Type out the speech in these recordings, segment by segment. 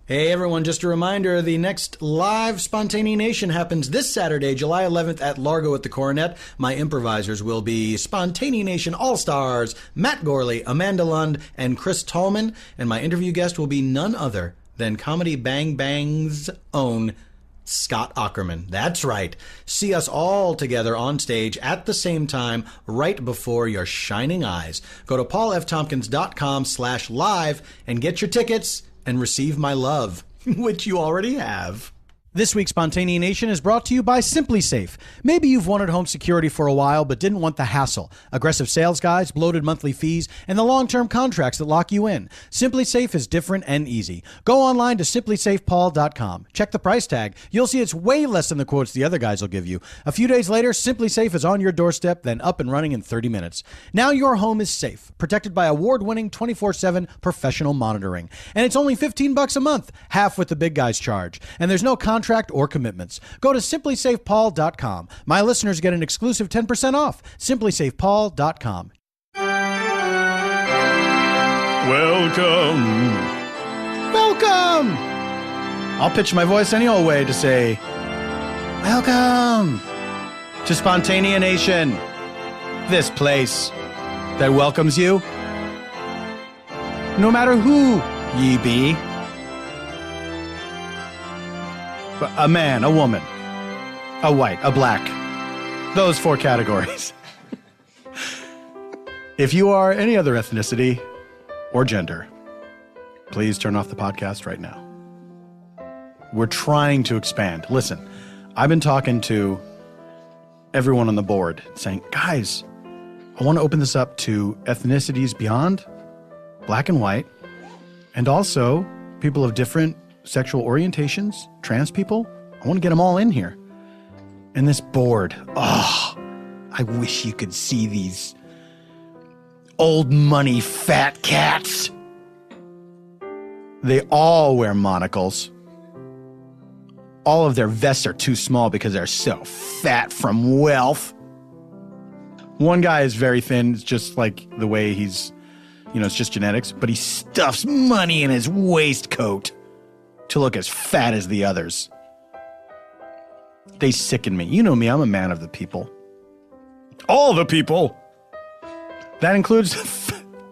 Hey everyone, just a reminder, the next live Spontaneanation happens this Saturday, July 11th at Largo at the Coronet. My improvisers will be Spontaneanation All-Stars, Matt Gourley, Amanda Lund, and Chris Tallman. And my interview guest will be none other than Comedy Bang Bang's own Scott Aukerman. That's right. See us all together on stage at the same time, right before your shining eyes. Go to paulftompkins.com/live and get your tickets and receive my love, which you already have. This week's Spontaneanation is brought to you by Simply Safe. Maybe you've wanted home security for a while but didn't want the hassle, aggressive sales guys, bloated monthly fees, and the long-term contracts that lock you in. Simply Safe is different and easy. Go online to simplysafepaul.com. Check the price tag. You'll see it's way less than the quotes the other guys will give you. A few days later, Simply Safe is on your doorstep, then up and running in 30 minutes. Now your home is safe, protected by award-winning 24/7 professional monitoring. And it's only $15 a month, half what the big guys charge. And there's no contract or commitments. Go to simplysafepaul.com. My listeners get an exclusive 10% off. simplysafepaul.com. Welcome. I'll pitch my voice any old way to say, welcome to Spontaneanation, this place that welcomes you, no matter who ye be. A man, a woman, a white, a black. Those 4 categories. If you are any other ethnicity or gender, please turn off the podcast right now. We're trying to expand. Listen, I've been talking to everyone on the board saying, guys, I want to open this up to ethnicities beyond black and white, and also people of different sexual orientations, trans people. I want to get them all in here. And this board, I wish you could see these old money fat cats. They all wear monocles. All of their vests are too small because they're so fat from wealth. One guy is very thin, just like the way he's, it's just genetics, but he stuffs money in his waistcoat to look as fat as the others. They sicken me. You know me, I'm a man of the people. All the people. That includes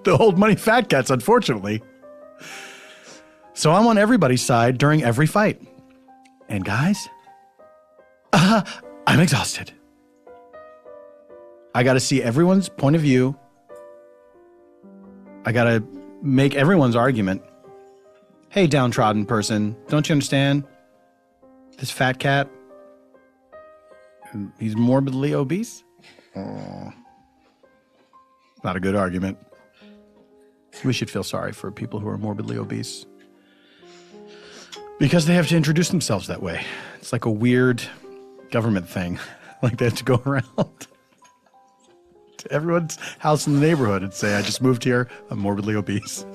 the old money fat cats, unfortunately. So I'm on everybody's side during every fight. And guys, I'm exhausted. I got to see everyone's point of view. I got to make everyone's argument. Hey, downtrodden person, don't you understand? This fat cat, he's morbidly obese? Oh, not a good argument. We should feel sorry for people who are morbidly obese, because they have to introduce themselves that way. It's like a weird government thing. Like they have to go around to everyone's house in the neighborhood and say, I just moved here, I'm morbidly obese.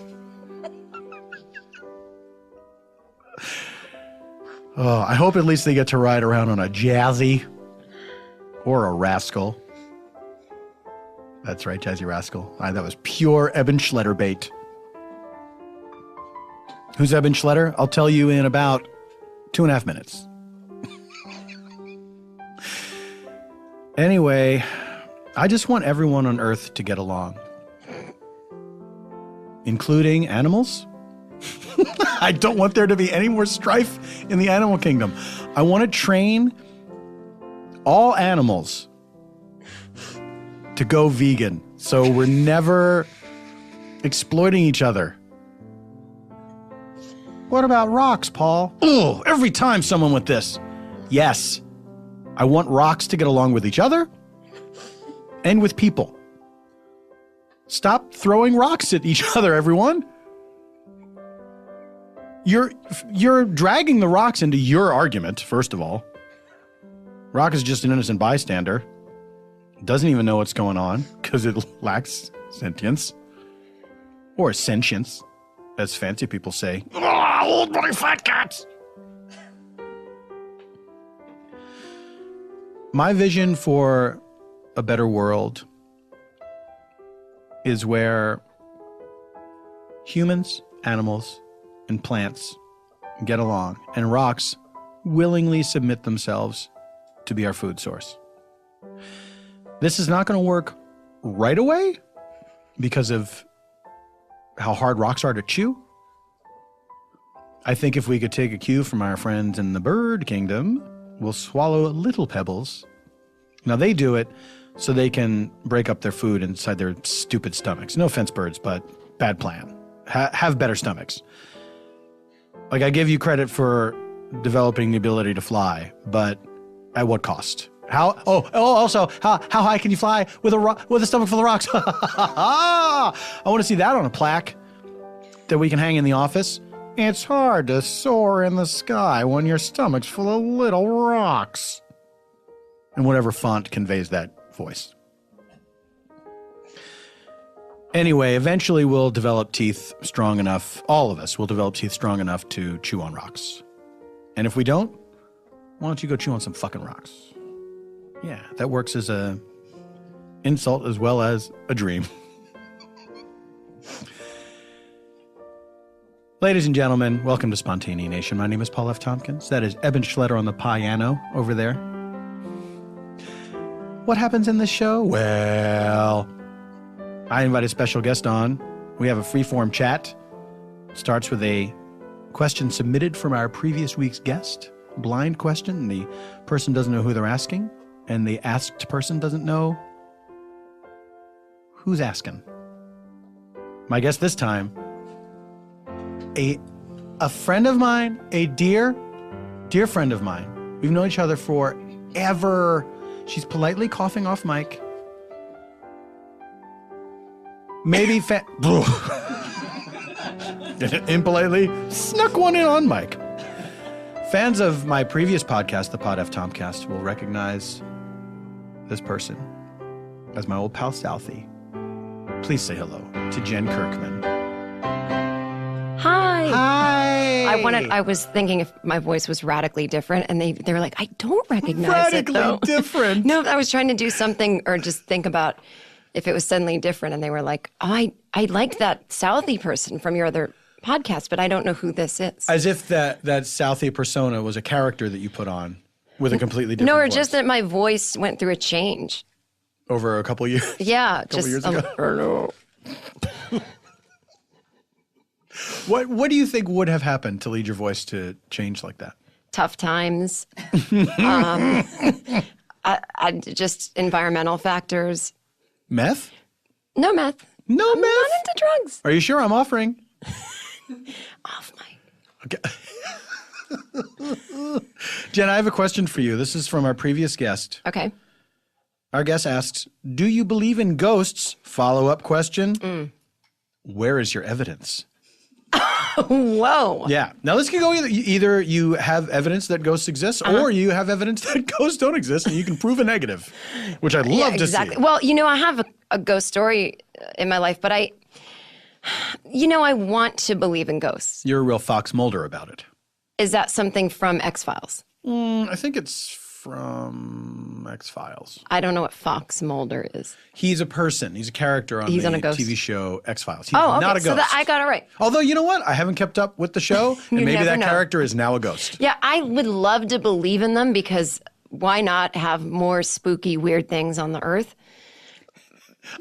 Oh, I hope at least they get to ride around on a Jazzy or a Rascal. That's right, Jazzy Rascal. That was pure Eban Schletter bait. Who's Eban Schletter? I'll tell you in about 2.5 minutes. Anyway, I just want everyone on Earth to get along, including animals. I don't want there to be any more strife in the animal kingdom. I want to train all animals to go vegan, so we're never exploiting each other. What about rocks, Paul? Oh, every time someone with this. Yes, I want rocks to get along with each other and with people. Stop throwing rocks at each other, everyone. You're dragging the rocks into your argument, first of all. Rock is just an innocent bystander. Doesn't even know what's going on because it lacks sentience. Or sentience, as fancy people say. Old money fat cats! My vision for a better world is where humans, animals, and plants get along, and rocks willingly submit themselves to be our food source. This is not going to work right away because of how hard rocks are to chew. I think if we could take a cue from our friends in the bird kingdom, we'll swallow little pebbles. Now, they do it so they can break up their food inside their stupid stomachs. No offense, birds, but bad plan. Have better stomachs. Like, I give you credit for developing the ability to fly, but at what cost? Also, how high can you fly with a stomach full of rocks? I want to see that on a plaque that we can hang in the office. It's hard to soar in the sky when your stomach's full of little rocks. And whatever font conveys that voice. Anyway, eventually we'll develop teeth strong enough, all of us will develop teeth strong enough to chew on rocks. And if we don't, why don't you go chew on some fucking rocks? Yeah, that works as a insult as well as a dream. Ladies and gentlemen, welcome to SpontaneANATION. My name is Paul F. Tompkins. That is Eban Schletter on the piano over there. What happens in this show? Well, I invite a special guest on. We have a free-form chat. It starts with a question submitted from our previous week's guest. Blind question. The person doesn't know who they're asking, and the asked person doesn't know who's asking. My guest this time, a friend of mine, a dear friend of mine. We've known each other forever. She's politely coughing off mic. Maybe impolitely snuck one in on mic. Fans of my previous podcast, the Pod F Tompkast, will recognize this person as my old pal Southie. Please say hello to Jen Kirkman. Hi. Hi. I was thinking if my voice was radically different, and they were like, I don't recognize it, though. Radically different? No, I was trying to do something or just think about if it was suddenly different, and they were like, oh, I liked that Southie person from your other podcast, but I don't know who this is. As if that Southie persona was a character that you put on with a completely different voice. No, or just that my voice went through a change. Over a couple years? Yeah. Couple years ago? What do you think would have happened to lead your voice to change like that? Tough times. Just environmental factors. Meth? No meth. No meth? Not into drugs. Are you sure? I'm offering. Off mic. Okay. Jen, I have a question for you. This is from our previous guest. Okay. Our guest asks, do you believe in ghosts? Follow-up question. Where is your evidence? Whoa. Yeah. Now, this can go either you have evidence that ghosts exist or you have evidence that ghosts don't exist and you can prove a negative, which I'd love to see. Well, I have a ghost story in my life, but I want to believe in ghosts. You're a real Fox Mulder about it. Is that something from X-Files? I think it's from X-Files. I don't know what Fox Mulder is. He's a person. He's a character on the TV show X-Files. He's okay. not a ghost. So I got it right. Although, you know what? I haven't kept up with the show, and maybe that character is now a ghost. Yeah, I would love to believe in them because why not have more spooky, weird things on the earth?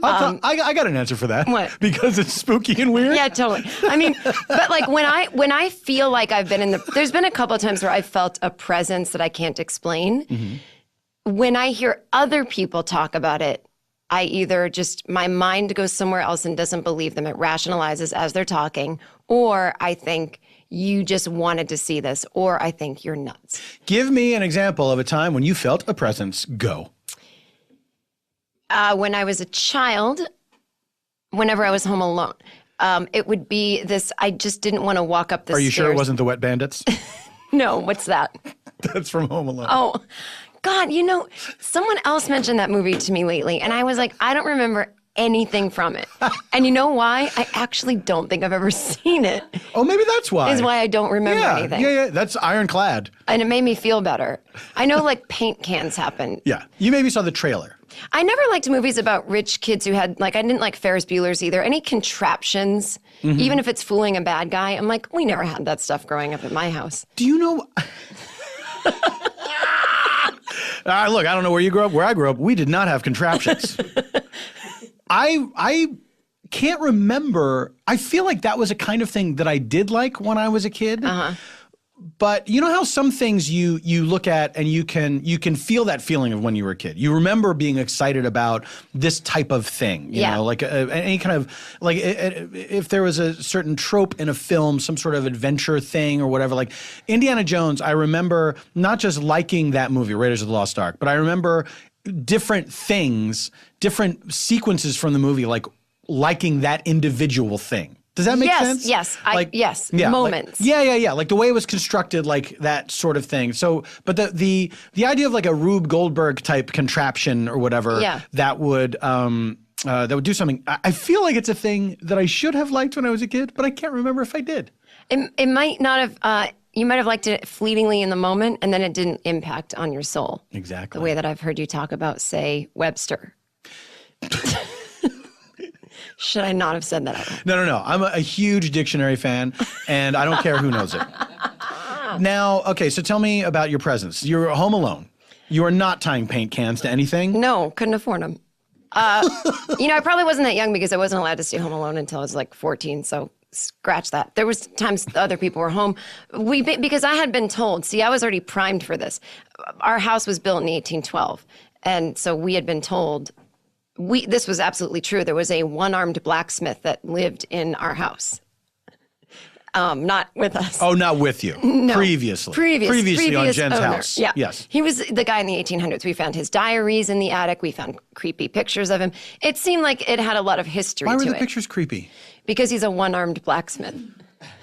I got an answer for that. What? Because it's spooky and weird? Yeah, totally. I mean, but like when I feel like I've been there's been a couple of times where I've felt a presence that I can't explain. Mm-hmm. When I hear other people talk about it, I either my mind goes somewhere else and doesn't believe them. It rationalizes as they're talking, or I think you just wanted to see this, or I think you're nuts. Give me an example of a time when you felt a presence. Go. When I was a child, whenever I was home alone, it would be this, I just didn't want to walk up the stairs. Are you sure it wasn't the Wet Bandits? No, what's that? That's from Home Alone. Oh, God, someone else mentioned that movie to me lately, and I was like, I don't remember anything from it. And you know why? I actually don't think I've ever seen it. Oh, maybe that's why. Is why I don't remember anything. Yeah, that's ironclad. And it made me feel better. I know like paint cans happen. Yeah. You maybe saw the trailer. I never liked movies about rich kids who had, like, I didn't like Ferris Bueller's either. Any contraptions, even if it's fooling a bad guy, I'm like, we never had that stuff growing up at my house. Do you know? Look, I don't know where you grew up. Where I grew up, we did not have contraptions. I can't remember. I feel like that was a kind of thing that I did like when I was a kid. But you know how some things you look at and you can feel that feeling of when you were a kid. You remember being excited about this type of thing, you know, like any kind of like if there was a certain trope in a film, some sort of adventure thing or whatever. Like Indiana Jones, I remember not just liking that movie, Raiders of the Lost Ark, but I remember different things, different sequences from the movie, like liking that individual thing. Does that make sense? Yes, yes. Moments. Like, like the way it was constructed, like that sort of thing. So, but the idea of like a Rube Goldberg type contraption or whatever that would do something. I feel like it's a thing that I should have liked when I was a kid, but I can't remember if I did. It might not have. You might have liked it fleetingly in the moment, and then it didn't impact on your soul. Exactly. The way that I've heard you talk about, say, Webster. Should I not have said that out loud? No. I'm a huge dictionary fan, and I don't care who knows it. Now, okay, so tell me about your presents. You're home alone. You are not tying paint cans to anything? No, couldn't afford them. I probably wasn't that young because I wasn't allowed to stay home alone until I was like 14, so scratch that. There was times other people were home. Because I had been told, see, I was already primed for this. Our house was built in 1812, and so we had been told... This was absolutely true. There was a one-armed blacksmith that lived in our house. Not with us. Oh, not with you. No. Previously on Jen's owner. house. Yeah. Yes. He was the guy in the 1800s. We found his diaries in the attic. We found creepy pictures of him. It seemed like it had a lot of history to it. Why were the pictures creepy? Because he's a one-armed blacksmith.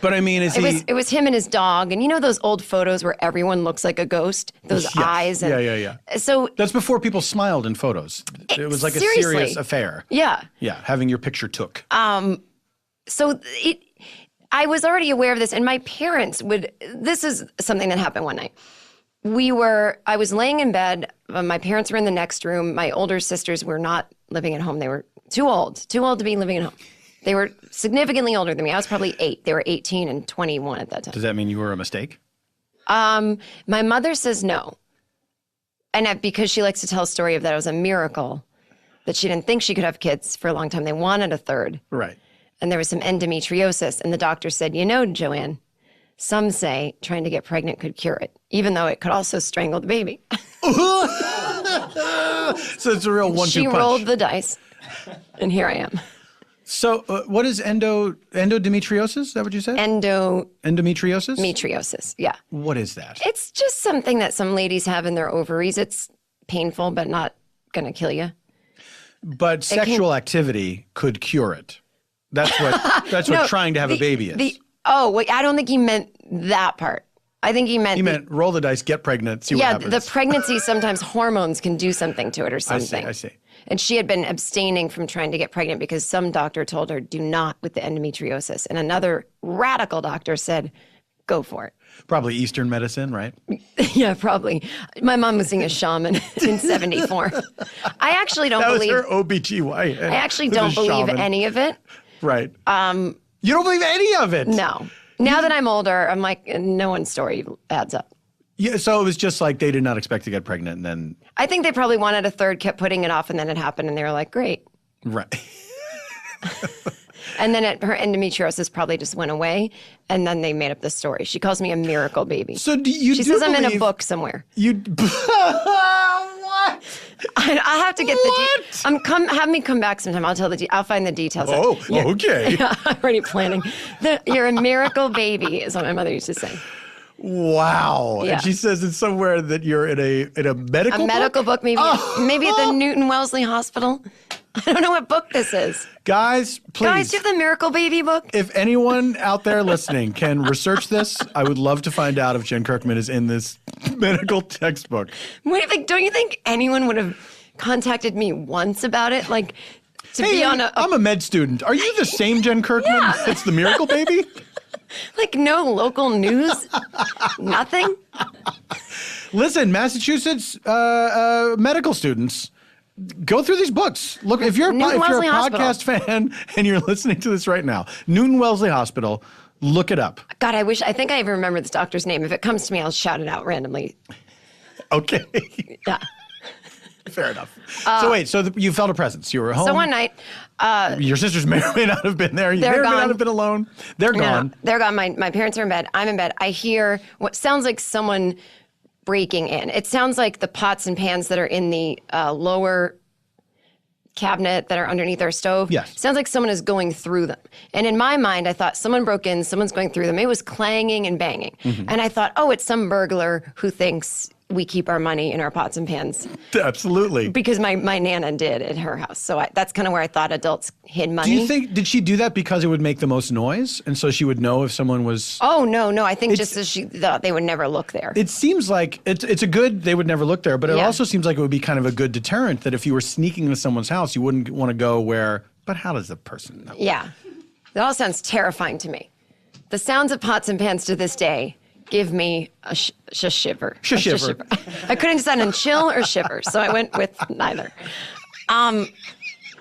But I mean, It was him and his dog, and you know those old photos where everyone looks like a ghost, those eyes. And, yeah. So that's before people smiled in photos. It was like a serious affair. Yeah. Yeah, having your picture took. So I was already aware of this, and my parents would. This is something that happened one night. I was laying in bed. My parents were in the next room. My older sisters were not living at home. They were too old to be living at home. They were significantly older than me. I was probably 8. They were 18 and 21 at that time. Does that mean you were a mistake? My mother says no. And because she likes to tell a story of that it was a miracle, that she didn't think she could have kids for a long time. They wanted a third. Right. And there was some endometriosis. And the doctor said, Joanne, some say trying to get pregnant could cure it, even though it could also strangle the baby. So it's a real 1-2 punch. She rolled the dice, and here I am. So what is endometriosis? Is that what you said? Endometriosis? Metriosis, yeah. What is that? It's just something that some ladies have in their ovaries. It's painful, but not going to kill you. But sexual activity could cure it. That's what trying to have a baby is. I don't think he meant that part. I think he meant roll the dice, get pregnant, see what happens. Yeah, the pregnancy, sometimes hormones can do something to it or something. I see. And she had been abstaining from trying to get pregnant because some doctor told her, do not with the endometriosis. And another radical doctor said, go for it. Probably Eastern medicine, right? Yeah, probably. My mom was seeing a shaman in 74. I actually don't believe... That was her OBGYN. I actually don't believe any of it. Right. You don't believe any of it? No. Now that I'm older, I'm like, no one's story adds up. Yeah, so it was just like they did not expect to get pregnant, and then... I think they probably wanted a third, kept putting it off, and then it happened, and they were like, great. Right. And then her endometriosis probably just went away, and then they made up this story. She calls me a miracle baby. So she says I'm in a book somewhere. What? I have to get the have me come back sometime. I'll find the details. Oh, okay. Yeah, I'm already planning. You're a miracle baby is what my mother used to say. Wow. Yeah. And she says it's somewhere that you're in a medical book? A medical book, maybe at the Newton Wellesley Hospital. I don't know what book this is. Guys, please. Guys, do you have the Miracle Baby book? If anyone out there listening can research this, I would love to find out if Jen Kirkman is in this medical textbook. Wait, don't you think anyone would have contacted me once about it? Like, to be on I'm a med student. Are you the same Jen Kirkman? Yeah. That's the miracle baby? like no local news, nothing. Listen, Massachusetts medical students, go through these books. Look, if you're a podcast fan and you're listening to this right now, Newton Wellesley Hospital, look it up. God, I think I even remember this doctor's name. If it comes to me, I'll shout it out randomly. Okay. Yeah. Fair enough. So you felt a presence. You were home. So one night. Your sisters may or may not have been there. You may or may not have been alone. They're gone. No, they're gone. My parents are in bed. I'm in bed. I hear what sounds like someone breaking in. It sounds like the pots and pans that are in the lower cabinet that are underneath our stove. Yes. Sounds like someone is going through them. And in my mind, I thought someone broke in, someone's going through them. It was clanging and banging. Mm-hmm. And I thought, oh, it's some burglar who thinks we keep our money in our pots and pans. Absolutely. Because my Nana did at her house. So that's kind of where I thought adults hid money. Do you think, did she do that because it would make the most noise? And so she would know if someone was... Oh, no. I think just as she thought they would never look there. It seems like it's a good, they would never look there, but it also seems like it would be kind of a good deterrent that if you were sneaking into someone's house, you wouldn't want to go where, but how does the person know? Yeah. That all sounds terrifying to me. The sounds of pots and pans to this day give me a shiver. Shiver. I couldn't decide on chill or shiver, so I went with neither.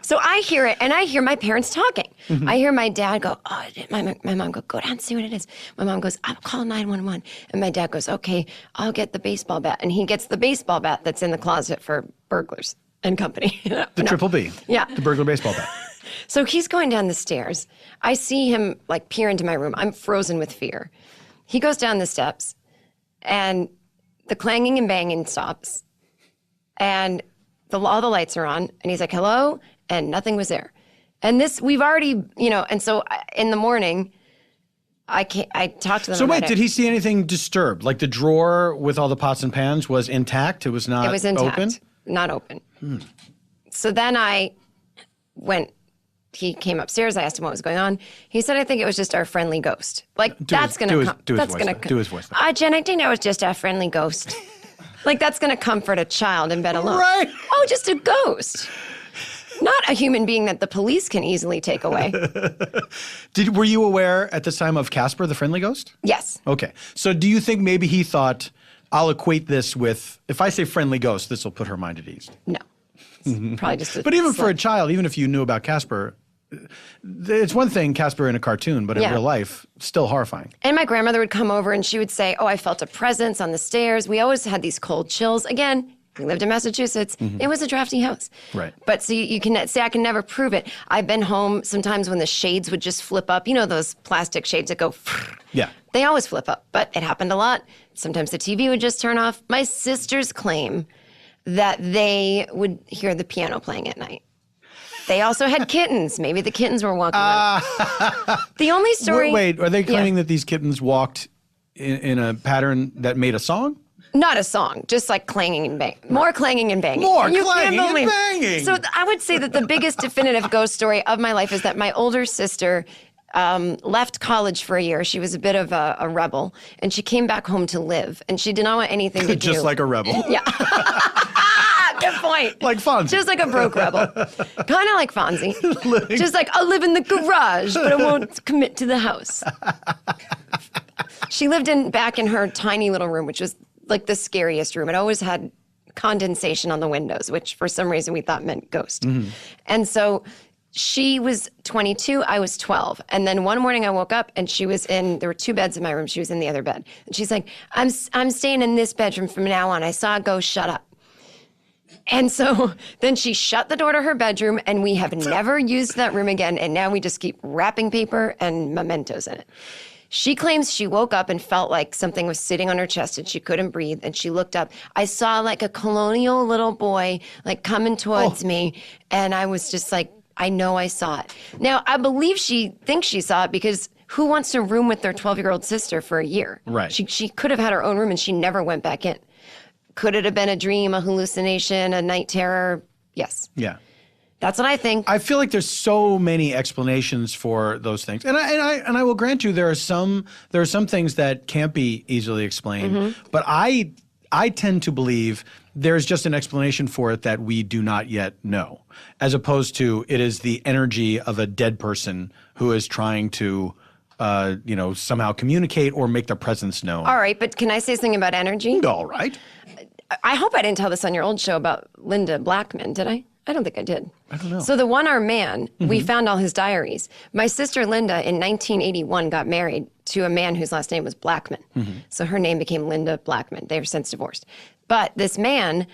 So I hear it, and I hear my parents talking. Mm-hmm. I hear my dad go, my mom go down and see what it is. My mom goes, I'll call 911. And my dad goes, okay, I'll get the baseball bat. And he gets the baseball bat that's in the closet for burglars and company. The Triple B. Yeah. The burglar baseball bat. So he's going down the stairs. I see him like peer into my room. I'm frozen with fear. He goes down the steps, and the clanging and banging stops, and all the lights are on, and he's like, hello, and nothing was there. And we've already, and so in the morning, I talked to them. So wait, did he see anything disturbed? Like the drawer with all the pots and pans was intact? It was not open? It was intact, not open. So then he came upstairs. I asked him what was going on. He said, I think it was just our friendly ghost. That's going to come. Do his voice. Jen, I think that was just our friendly ghost. That's going to comfort a child in bed alone. Right. Oh, just a ghost. Not a human being that the police can easily take away. Were you aware at this time of Casper, the friendly ghost? Yes. Okay. So do you think maybe he thought, I'll equate this with, if I say friendly ghost, this will put her mind at ease? No. Probably just But even for a child, even if you knew about Casper, it's one thing, Casper in a cartoon, but in real life, still horrifying. And my grandmother would come over and she would say, I felt a presence on the stairs. We always had these cold chills. Again, we lived in Massachusetts. Mm-hmm. It was a drafty house. Right. But so you can say I can never prove it. I've been home sometimes when the shades would just flip up. You know those plastic shades that go... Yeah. They always flip up, but it happened a lot. Sometimes the TV would just turn off. My sisters claim that they would hear the piano playing at night. They also had kittens. Maybe the kittens were walking around. The only story... Wait, are they claiming that these kittens walked in a pattern that made a song? Not a song, just like clanging and banging. More clanging and banging. More clanging and banging. So I would say that the biggest definitive ghost story of my life is that my older sister left college for a year. She was a bit of a rebel, and she came back home to live, and she did not want anything to do. Just like a rebel. Yeah. Good point. Like Fonzie. Just like a broke rebel. Kind of like Fonzie. Just like, I'll live in the garage, but I won't commit to the house. She lived back in her tiny little room, which was like the scariest room. It always had condensation on the windows, which for some reason we thought meant ghost. Mm-hmm. And so she was 22, I was 12. And then one morning I woke up and there were two beds in my room. She was in the other bed. And she's like, I'm staying in this bedroom from now on. I saw a ghost, shut up. And so then she shut the door to her bedroom, and we have never used that room again. And now we just keep wrapping paper and mementos in it. She claims she woke up and felt like something was sitting on her chest and she couldn't breathe. And she looked up. I saw like a colonial little boy like coming towards me. And I was just like, I know I saw it. Now, I believe she thinks she saw it because who wants to room with their 12-year-old sister for a year? Right. She could have had her own room and she never went back in. Could it have been a dream, a hallucination, a night terror? Yes. Yeah. That's what I think. I feel like there's so many explanations for those things, and I will grant you there are some things that can't be easily explained. Mm-hmm. But I I tend to believe there's just an explanation for it that we do not yet know, as opposed to it is the energy of a dead person who is trying to, somehow communicate or make their presence known. All right, but can I say something about energy? All right. I hope I didn't tell this on your old show about Linda Blackman, did I? I don't think I did. I don't know. So the one-armed man, we found all his diaries. My sister Linda in 1981 got married to a man whose last name was Blackman. So her name became Linda Blackman. They were since divorced. But this man,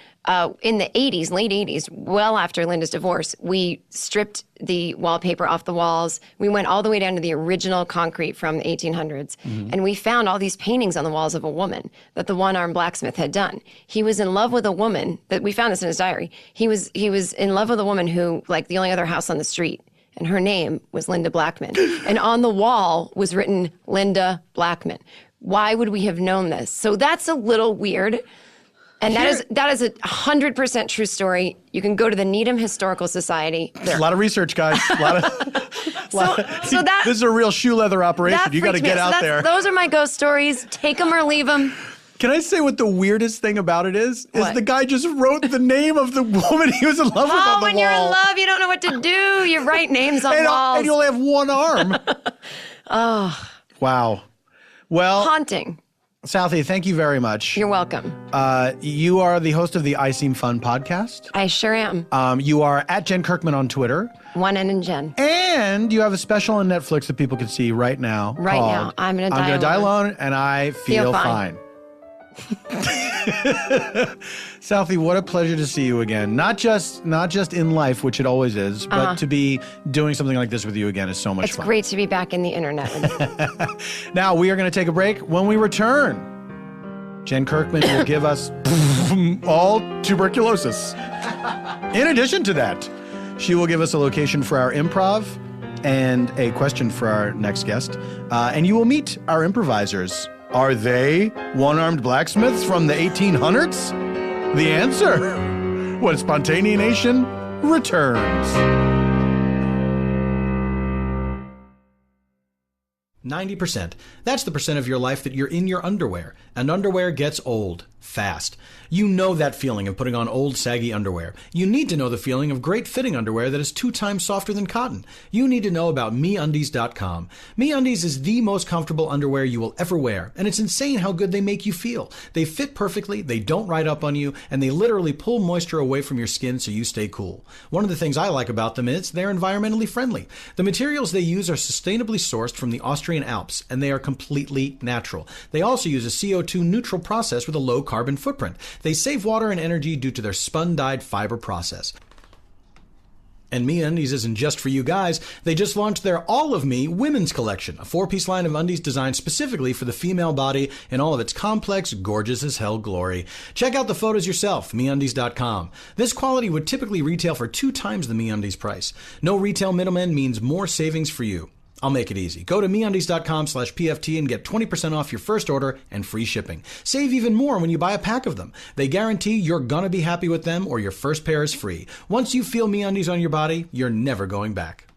in the 80s, late 80s, well after Linda's divorce, we stripped the wallpaper off the walls. We went all the way down to the original concrete from the 1800s. And we found all these paintings on the walls of a woman that the one-armed blacksmith had done. He was in love with a woman, that we found this in his diary. He was in love with a woman who, like the only other house on the street, and her name was Linda Blackman. And on the wall was written Linda Blackman. Why would we have known this? So that's a little weird. And that is a 100% true story. You can go to the Needham Historical Society. A lot of research, guys. This is a real shoe leather operation. You got to get out there. Those are my ghost stories. Take them or leave them. Can I say what the weirdest thing about it is? What? The guy just wrote the name of the woman he was in love with on the wall. When you're in love, you don't know what to do. You write names on walls. And you only have one arm. Oh. Wow. Well, haunting. Southie, thank you very much. You're welcome. You are the host of the I Seem Fun podcast. I sure am. You are at Jen Kirkman on Twitter. One N in Jen. And you have a special on Netflix that people can see right now. Right now. I'm going to die alone, and I feel fine. Southie, what a pleasure to see you again. Not just in life, which it always is, but to be doing something like this with you again is so much fun. It's great to be back in the internet with you. Now, we are going to take a break. When we return, Jen Kirkman will give us all tuberculosis. In addition to that, she will give us a location for our improv and a question for our next guest. And you will meet our improvisers. Are they one-armed blacksmiths from the 1800s? The answer, when Spontaneanation returns. 90%. That's the percent of your life that you're in your underwear. And underwear gets old fast. You know that feeling of putting on old, saggy underwear. You need to know the feeling of great fitting underwear that is 2 times softer than cotton. You need to know about MeUndies.com. MeUndies is the most comfortable underwear you will ever wear, and it's insane how good they make you feel. They fit perfectly, they don't ride up on you, and they literally pull moisture away from your skin so you stay cool. One of the things I like about them is they're environmentally friendly. The materials they use are sustainably sourced from the Austrian Alps, and they are completely natural. They also use a CO2 neutral process with a low carbon footprint. They save water and energy due to their spun-dyed fiber process. And MeUndies isn't just for you guys. They just launched their All of Me women's collection, a 4-piece line of undies designed specifically for the female body in all of its complex, gorgeous as hell glory. Check out the photos yourself, MeUndies.com. This quality would typically retail for 2 times the MeUndies price. No retail middlemen means more savings for you. I'll make it easy. Go to MeUndies.com/PFT and get 20% off your first order and free shipping. Save even more when you buy a pack of them. They guarantee you're gonna be happy with them or your first pair is free. Once you feel MeUndies on your body, you're never going back.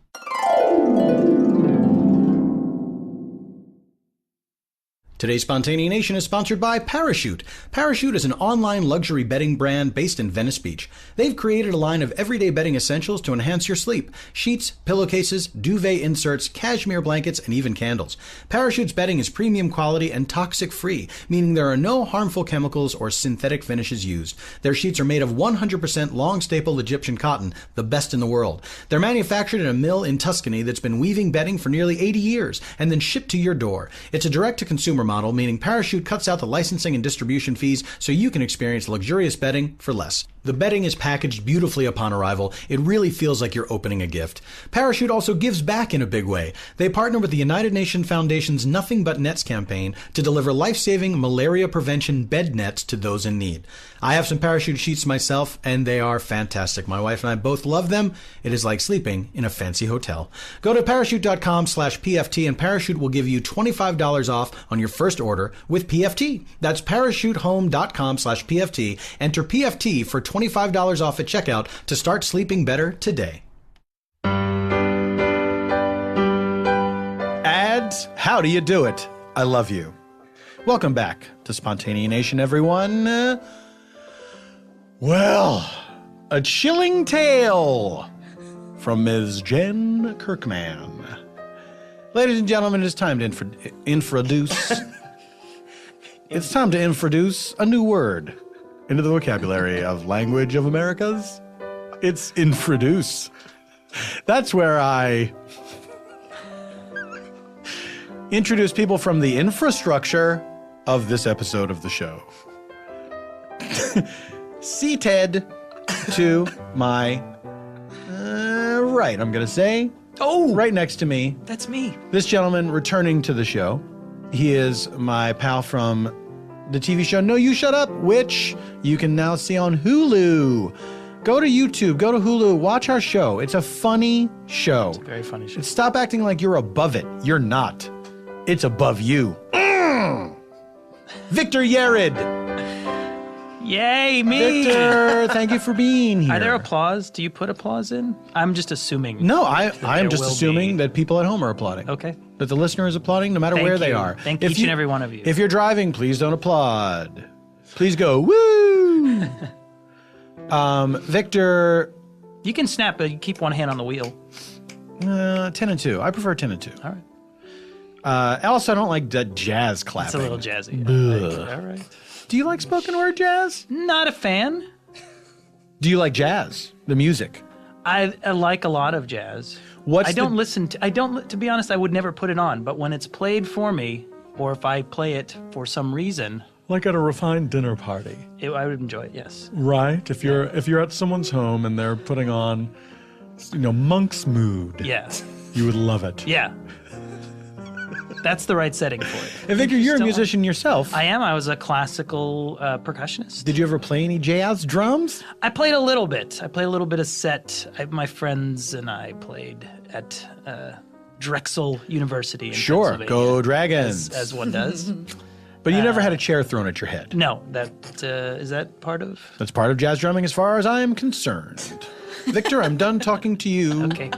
Today's Spontaneanation is sponsored by Parachute. Parachute is an online luxury bedding brand based in Venice Beach. They've created a line of everyday bedding essentials to enhance your sleep. Sheets, pillowcases, duvet inserts, cashmere blankets, and even candles. Parachute's bedding is premium quality and toxic-free, meaning there are no harmful chemicals or synthetic finishes used. Their sheets are made of 100% long-staple Egyptian cotton, the best in the world. They're manufactured in a mill in Tuscany that's been weaving bedding for nearly 80 years and then shipped to your door. It's a direct-to-consumer model, meaning Parachute cuts out the licensing and distribution fees so you can experience luxurious bedding for less. The bedding is packaged beautifully upon arrival. It really feels like you're opening a gift. Parachute also gives back in a big way. They partner with the United Nations Foundation's Nothing But Nets campaign to deliver life-saving malaria prevention bed nets to those in need. I have some Parachute sheets myself, and they are fantastic. My wife and I both love them. It is like sleeping in a fancy hotel. Go to Parachute.com/PFT and Parachute will give you $25 off on your first order with PFT. That's ParachuteHome.com/PFT. Enter PFT for $25 off at checkout to start sleeping better today. Ads, how do you do it? I love you. Welcome back to Spontaneanation, everyone. Well, a chilling tale from Ms. Jen Kirkman. Ladies and gentlemen, it is time to introduce. It's time to introduce a new word into the vocabulary of Language of Americas. It's introduce. That's where I introduce people from the infrastructure of this episode of the show. Seated to my right, I'm going to say. Oh! Right next to me. That's me. This gentleman returning to the show. He is my pal from the TV show No You Shut Up, which you can now see on Hulu. Go to YouTube, go to Hulu, watch our show. It's a funny show. It's a very funny show. Stop acting like you're above it. You're not. It's above you. Victor Yerrid. Yay, me! Victor, thank you for being here. Are there applause? Do you put applause in? I'm just assuming. No, I'm just assuming that people at home are applauding. Okay. That the listener is applauding no matter where they are. Thank each and every one of you. If you're driving, please don't applaud. Please go, woo! Victor. You can snap, but you keep one hand on the wheel. 10 and 2. I prefer 10 and 2. All right. Also, I don't like that jazz clapping. It's a little jazzy. Yeah. All right. Do you like spoken word jazz? Not a fan. Do you like jazz, the music? I like a lot of jazz. To be honest, I would never put it on, but when it's played for me, or if I play it for some reason. Like at a refined dinner party. I would enjoy it, yes. Right? If you're at someone's home and they're putting on, Monk's Mood. Yeah. You would love it. Yeah. That's the right setting for it. And Victor, you're a musician yourself. I am. I was a classical percussionist. Did you ever play any jazz drums? I played a little bit. I played a little bit of set. My friends and I played at Drexel University in Pennsylvania. Go Dragons. As one does. But you never had a chair thrown at your head. No. Is that part of? That's part of jazz drumming as far as I am concerned. Victor, I'm done talking to you. Okay.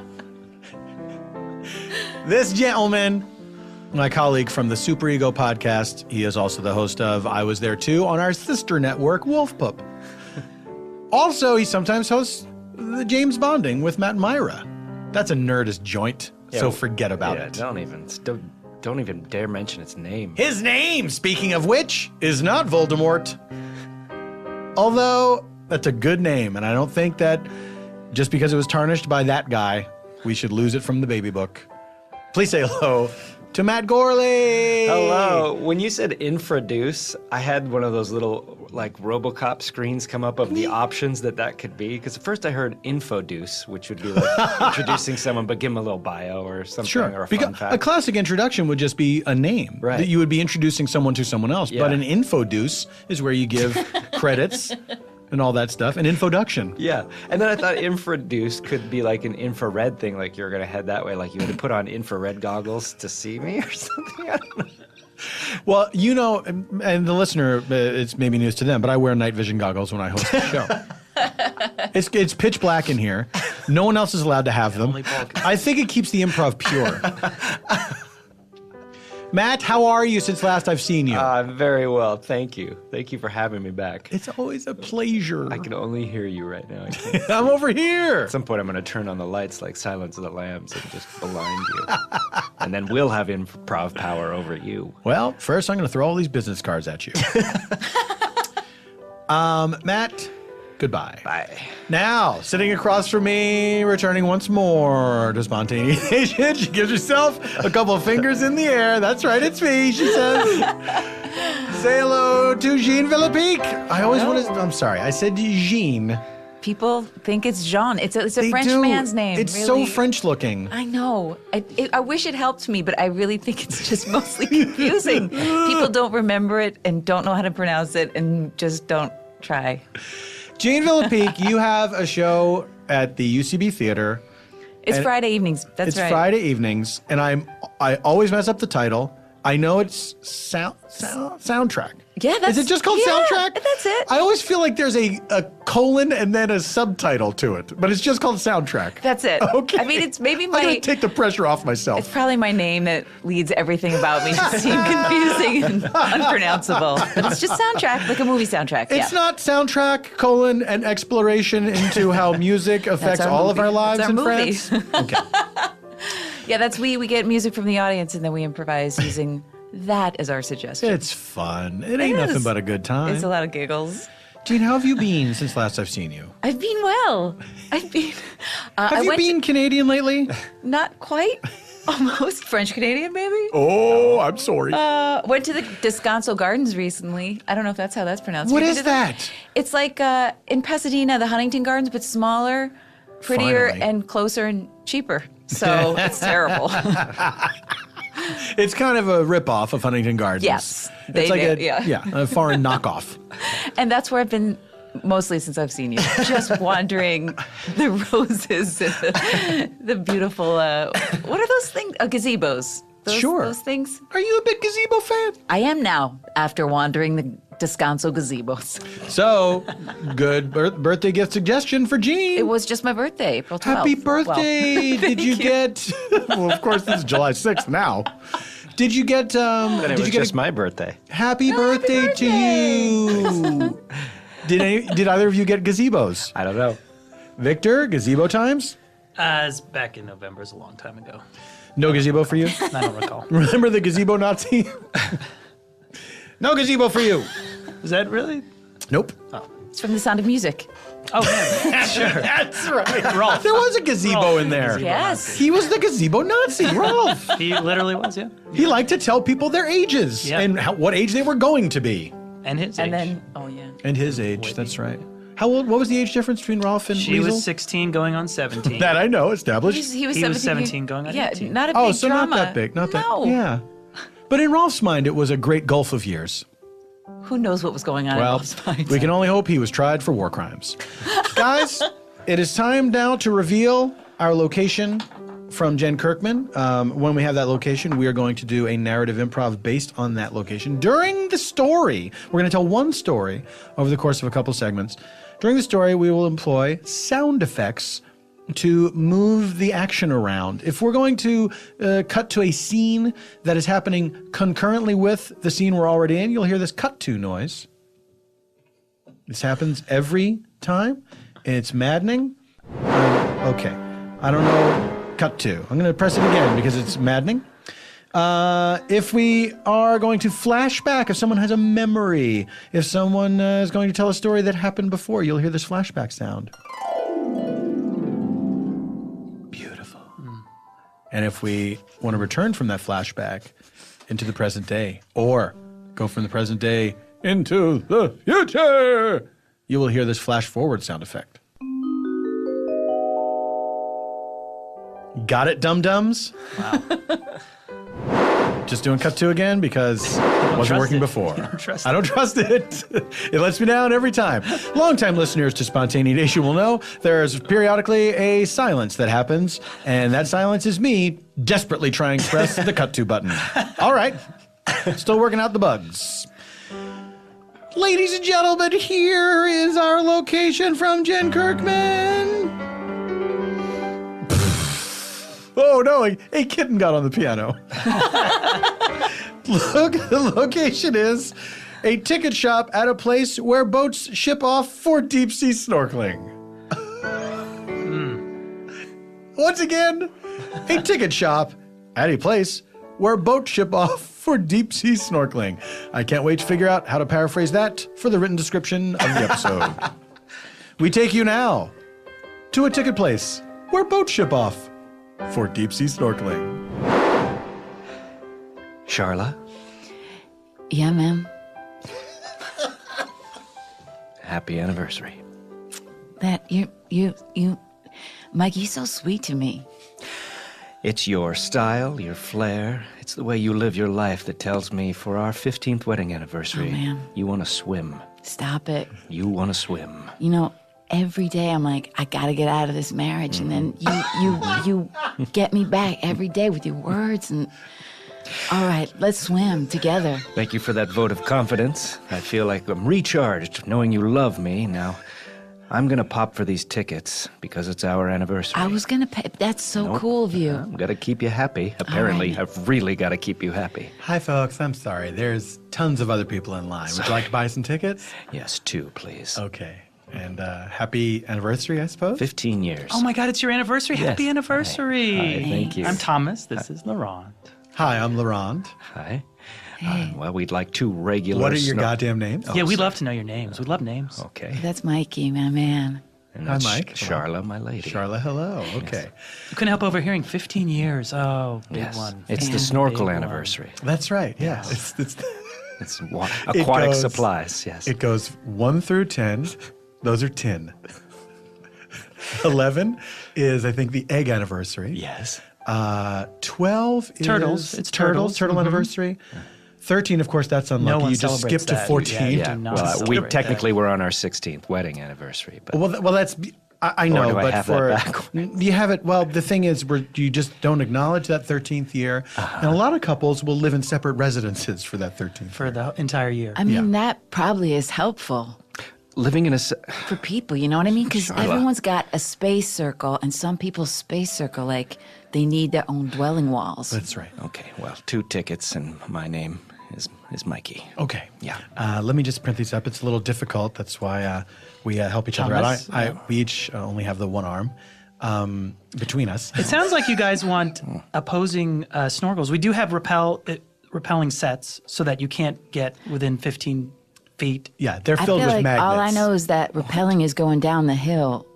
This gentleman, my colleague from the Super Ego podcast, he is also the host of I Was There Too on our sister network, Wolf Pup. Also, he sometimes hosts the James Bonding with Matt and Myra. That's a nerdist joint, so forget about it. Don't even dare mention its name. His name, speaking of which, is not Voldemort. Although, that's a good name, and I don't think that just because it was tarnished by that guy, we should lose it from the baby book. Please say hello to Matt Gourley. Hello. When you said introduce, I had one of those little RoboCop screens come up of the options that could be. Because at first I heard infoduce, which would be like introducing someone, but give them a little bio or something or a fun fact. A classic introduction would just be a name. Right. That you would be introducing someone to someone else. Yeah. But an infoduce is where you give credits and all that stuff. An infoduction. Yeah. And then I thought introduce could be like an infrared thing, like you're going to head that way, like you would put on infrared goggles to see me or something. I don't know. Well, and the listener, it's maybe news to them, but I wear night vision goggles when I host the show. It's pitch black in here. No one else is allowed to have them. I think it keeps the improv pure. Matt, how are you since last I've seen you? Very well, thank you. Thank you for having me back. It's always a pleasure. I can only hear you right now. I'm over here. At some point, I'm going to turn on the lights like Silence of the Lambs and just blind you. And then we'll have improv power over you. Well, first I'm going to throw all these business cards at you. Matt, goodbye. Bye. Now, sitting across from me, returning once more to Spontaneanation, she gives herself a couple of fingers in the air. That's right, it's me, she says. Say hello to Jean Villepique. I always want to, I'm sorry, I said Jean. People think it's Jean. It's a French man's name. It's really. so French looking. I know. I wish it helped me, but I really think it's just mostly confusing. People don't remember it and don't know how to pronounce it and just don't try. Jean Villepique, you have a show at the UCB Theater. It's Friday evenings. That's right. It's Friday evenings, and I always mess up the title. I know it's soundtrack. Yeah, Is it just called soundtrack? That's it. I always feel like there's a colon and then a subtitle to it, but it's just called soundtrack. That's it. Okay. I mean, it's maybe I'm going to take the pressure off myself. It's probably my name that leads everything about me to seem confusing and unpronounceable. But it's just soundtrack, like a movie soundtrack. It's not soundtrack, colon, and exploration into how music affects all of our lives in France? Okay. Yeah, we get music from the audience and then we improvise using that as our suggestion. It's fun. It ain't nothing but a good time. It's a lot of giggles. Jean, how have you been since last I've seen you? I've been well. Have you been Canadian lately? Not quite. Almost. French Canadian, maybe? Oh, I'm sorry. Went to the Descanso Gardens recently. I don't know if that's how that's pronounced. What is that? It's like in Pasadena, the Huntington Gardens, but smaller, prettier, and closer and cheaper. So it's terrible. It's kind of a ripoff of Huntington Gardens. Yes. It's like a foreign knockoff. And that's where I've been mostly since I've seen you. Just wandering the roses and the beautiful, what are those things? Gazebos. Those things. Are you a big gazebo fan? I am now, after wandering the Descanso gazebos. So, good birthday gift suggestion for Jean. It was just my birthday, April 12th. Happy birthday! Well, did you get? Well, of course, this is July 6th now. Did you get? Then it was just my birthday. Happy birthday to you! Did either of you get gazebos? I don't know. Victor, gazebo times? It's back in November. It's a long time ago. No gazebo for you? I don't recall. Remember the gazebo Nazi? No gazebo for you. Is that really? Nope. Oh. It's from The Sound of Music. Oh, man. Sure. That's right. Rolf. There was a gazebo in there. Yes. He was the gazebo Nazi, Rolf. He literally was, yeah. He liked to tell people their ages and what age they were going to be. And his age. And then, And his age, that's right. How old? What was the age difference between Rolf and She Liesl? was 16 going on 17. That I know, established. He was 17 going on 18. Yeah, not a big so drama. not that big. Not that. No. Yeah. But in Rolf's mind, it was a great gulf of years. Who knows what was going on in Well, Rolf's mind? we can only hope he was tried for war crimes. Guys, it is time now to reveal our location from Jen Kirkman. When we have that location, we are going to do a narrative improv based on that location. During the story, we're going to tell one story over the course of a couple segments. During the story, we will employ sound effects to move the action around. If we're going to cut to a scene that is happening concurrently with the scene we're already in, you'll hear this cut to noise. This happens every time, and it's maddening. Okay, I don't know. Cut to. I'm going to press it again because it's maddening. If we are going to flash back, if someone has a memory, if someone is going to tell a story that happened before, you'll hear this flashback sound. Beautiful. And if we want to return from that flashback into the present day, or go from the present day into the future, you will hear this flash forward sound effect. Got it, dum-dums? Wow. Just doing cut to again because it wasn't working before. I don't trust it. It lets me down every time. Longtime listeners to Spontaneanation will know there's periodically a silence that happens, and that silence is me desperately trying to press the cut to button. All right. Still working out the bugs. Ladies and gentlemen, here is our location from Jen Kirkman. Oh no, a kitten got on the piano. Look, the location is a ticket shop at a place where boats ship off for deep sea snorkeling. Once again, a ticket shop at a place where boats ship off for deep sea snorkeling. I can't wait to figure out how to paraphrase that for the written description of the episode. We take you now to a ticket place where boats ship off for deep sea snorkeling. Charla, Yeah, ma'am. happy anniversary. That Mike, you're so sweet to me. It's your style, your flair. It's the way you live your life that tells me for our 15th wedding anniversary, Oh, man. you want to swim. Stop it. You want to swim. You know, every day I'm like, I gotta get out of this marriage, and then you get me back every day with your words, and All right, let's swim together. Thank you for that vote of confidence. I feel like I'm recharged knowing you love me. Now, I'm going to pop for these tickets because it's our anniversary. I was going to pay. That's so cool of you. I've got to keep you happy. Apparently, right. I've really got to keep you happy. Hi, folks. I'm sorry. There's tons of other people in line. Would you like to buy some tickets? Yes, 2, please. Okay. And happy anniversary, I suppose? 15 years. Oh my God, it's your anniversary. Yes. Happy anniversary. Hi, thank you. I'm Thomas. This is Laurent. Hi, I'm Laurent. Hi. Well, we'd like 2 regular... What are your goddamn names? Yeah, we'd love to know your names. We love names. Okay. That's Mikey, my man. And Hi, that's Mike. Charla, my lady. Charla, hello. Okay. You couldn't help overhearing 15 years. Oh, big Yes. one. It's the Big snorkel one. anniversary. That's right. Yeah. It's It's aquatic goes- supplies, yes. It goes 1 through 10. Those are 10. 11 is, I think, the egg anniversary. Yes. 12 is... Turtles. It's turtles. Turtle anniversary. 13, of course, that's unlucky. No one You just celebrates skip to that. 14. Yeah. Yeah, do not well, we celebrate technically were on our 16th wedding anniversary, but Well, that's... I know, do I but have that backwards? you have it. Well, the thing is, you just don't acknowledge that 13th year, and a lot of couples will live in separate residences for that 13th. For the entire year. I mean, that probably is helpful living in a... for people, you know what I mean? Because everyone's got a space circle, and some people's space circle, like, they need their own dwelling walls. That's right. Okay, well, 2 tickets, and my name is Mikey. Okay. Yeah. Let me just print these up. It's a little difficult. That's why we help each other out. Thomas? We each only have the one arm between us. It sounds like you guys want opposing snorkels. We do have repelling sets so that you can't get within 15 feet. Yeah, they're I filled feel with like magnets. all I know is that rappelling is going down the hill.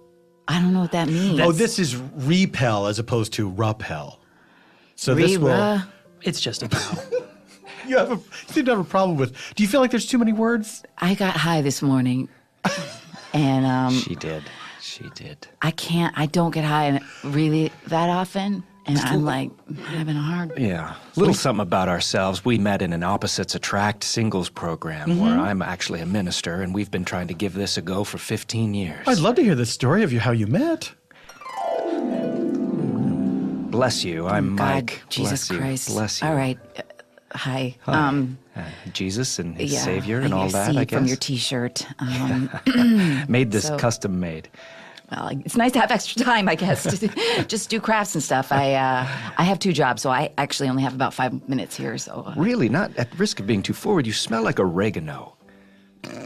I don't know what that means. Oh, this is repel as opposed to rappel. So this will... Re-ra. It's just a bow. You seem to have a problem with... Do you feel like there's too many words? I got high this morning, and She did. I don't get high really that often, and I'm like having a hard. Yeah. Little something about ourselves. We met in an Opposites Attract singles program where I'm actually a minister, and we've been trying to give this a go for 15 years. I'd love to hear the story of how you met. Bless you. I'm God, Mike. Jesus Bless you. Christ. Bless you. All right. Hi. Jesus and his Yeah, Savior and all that, see I guess. from your T-shirt. Made this so- custom made. Well, it's nice to have extra time, I guess, to just do crafts and stuff. I have 2 jobs, so I actually only have about 5 minutes here. So, Really, not at risk of being too forward, you smell like oregano.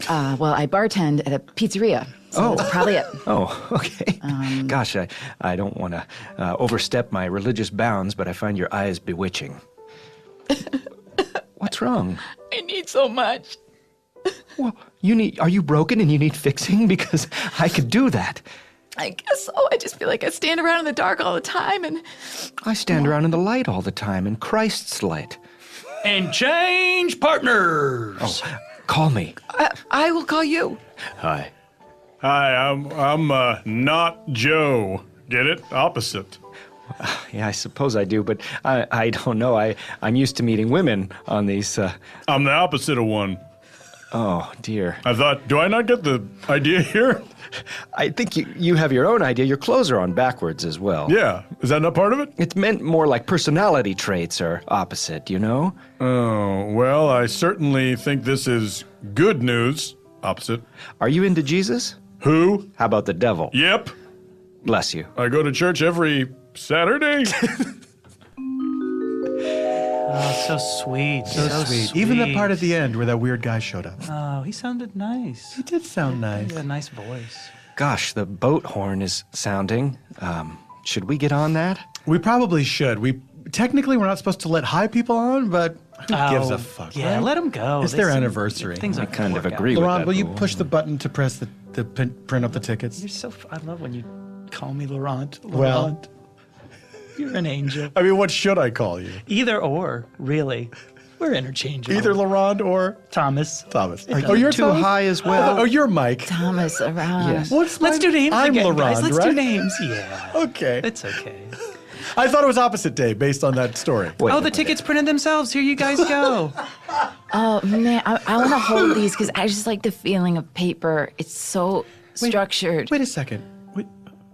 well, I bartend at a pizzeria, so that's probably it. Oh, okay. Gosh, I don't want to overstep my religious bounds, but I find your eyes bewitching. What's wrong? I need so much. Well, are you broken and you need fixing? Because I could do that. I guess so. I just feel like I stand around in the dark all the time, and I stand around in the light all the time, in Christ's light. And change partners. Oh, call me. I will call you. Hi. Hi, I'm not Joe. Get it? Opposite. Yeah, I suppose I do, but I don't know. I'm used to meeting women on these... I'm the opposite of one. Oh, dear. I thought, do I not get the idea here? I think you have your own idea. Your clothes are on backwards as well. Yeah. Is that not part of it? It's meant more like personality traits are opposite, you know? Oh, well, I certainly think this is good news. Opposite. Are you into Jesus? Who? How about the devil? Yep. Bless you. I go to church every Saturday. Oh, so sweet. So sweet. Even the part at the end where that weird guy showed up. Oh, he sounded nice. He did sound nice. He had a nice voice. Gosh, the boat horn is sounding. Should we get on that? We probably should. Technically, we're not supposed to let high people on, but who gives a fuck, Yeah, right? let them go. It's They their seem- anniversary. Things I are kind of gonna work agree out. with Laurent, that. will you rule. push the button to press the print up the tickets? You're so. I love when you call me Laurent. Well- Laurent. You're an angel. I mean, what should I call you? Either or, really. We're interchangeable. Either Laurent or Thomas. Thomas. It Oh, you're Too Thomas? high as well. Oh, you're Mike. Thomas around. Yes. What's Let's mine? do names I'm again, Laurent, guys. Let's right? do names. Yeah. Okay. It's okay. I thought it was opposite day based on that story. Wait Oh, a the minute. tickets printed themselves. Here you guys go. Oh man, I want to hold these because I just like the feeling of paper. It's so structured. Wait a second. Wait,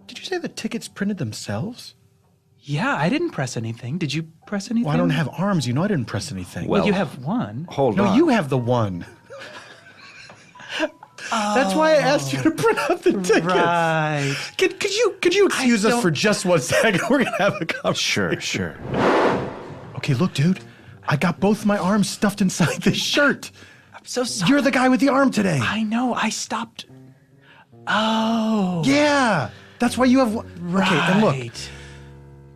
did you say the tickets printed themselves? Yeah, I didn't press anything. Did you press anything? Well, I don't have arms. You know I didn't press anything. Well, you have one. Hold no, on. you have the one. That's why I asked you to print out the tickets. Right. Could you excuse us for just 1 second? We're going to have a conversation. Sure. Okay, look, dude. I got both my arms stuffed inside this shirt. I'm so sorry. You're the guy with the arm today. I know. I stopped. Oh. Yeah. That's why you have one. Right. Okay, and look.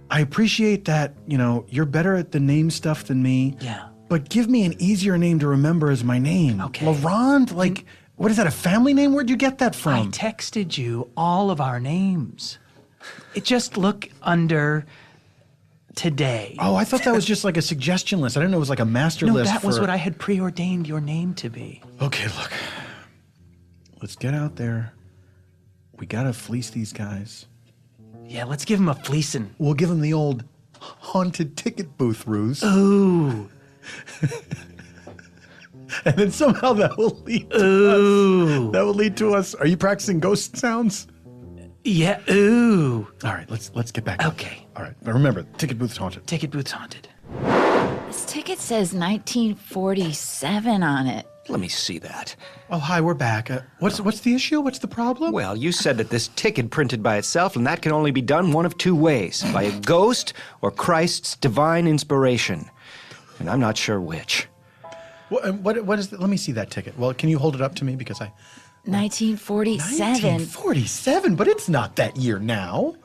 I appreciate that, you're better at the name stuff than me. Yeah. But give me an easier name to remember as my name. Okay. Laurent, what is that, a family name? Where'd you get that I from? texted you all of our names. Just look under today. Oh, I thought that was just like a suggestion list. I didn't know it was like a master No, list. that was what I had preordained your name to be. Okay, look. Let's get out there. We gotta fleece these guys. Yeah, let's give him a fleecing. We'll give them the old haunted ticket booth ruse. Ooh. And then somehow that will lead to us. That will lead to us. Are you practicing ghost sounds? Yeah, ooh. All right, let's get back. Okay. All right, but remember, ticket booth's haunted. Ticket booth's haunted. This ticket says 1947 on it. Let me see that. Oh, hi, we're back. What's the issue? What's the problem? Well, you said that this ticket printed by itself, and that can only be done one of two ways, by a ghost or Christ's divine inspiration. And I'm not sure which. What is? Let me see that ticket. Well, can you hold it up to me because I. 1947. 1947, but it's not that year now.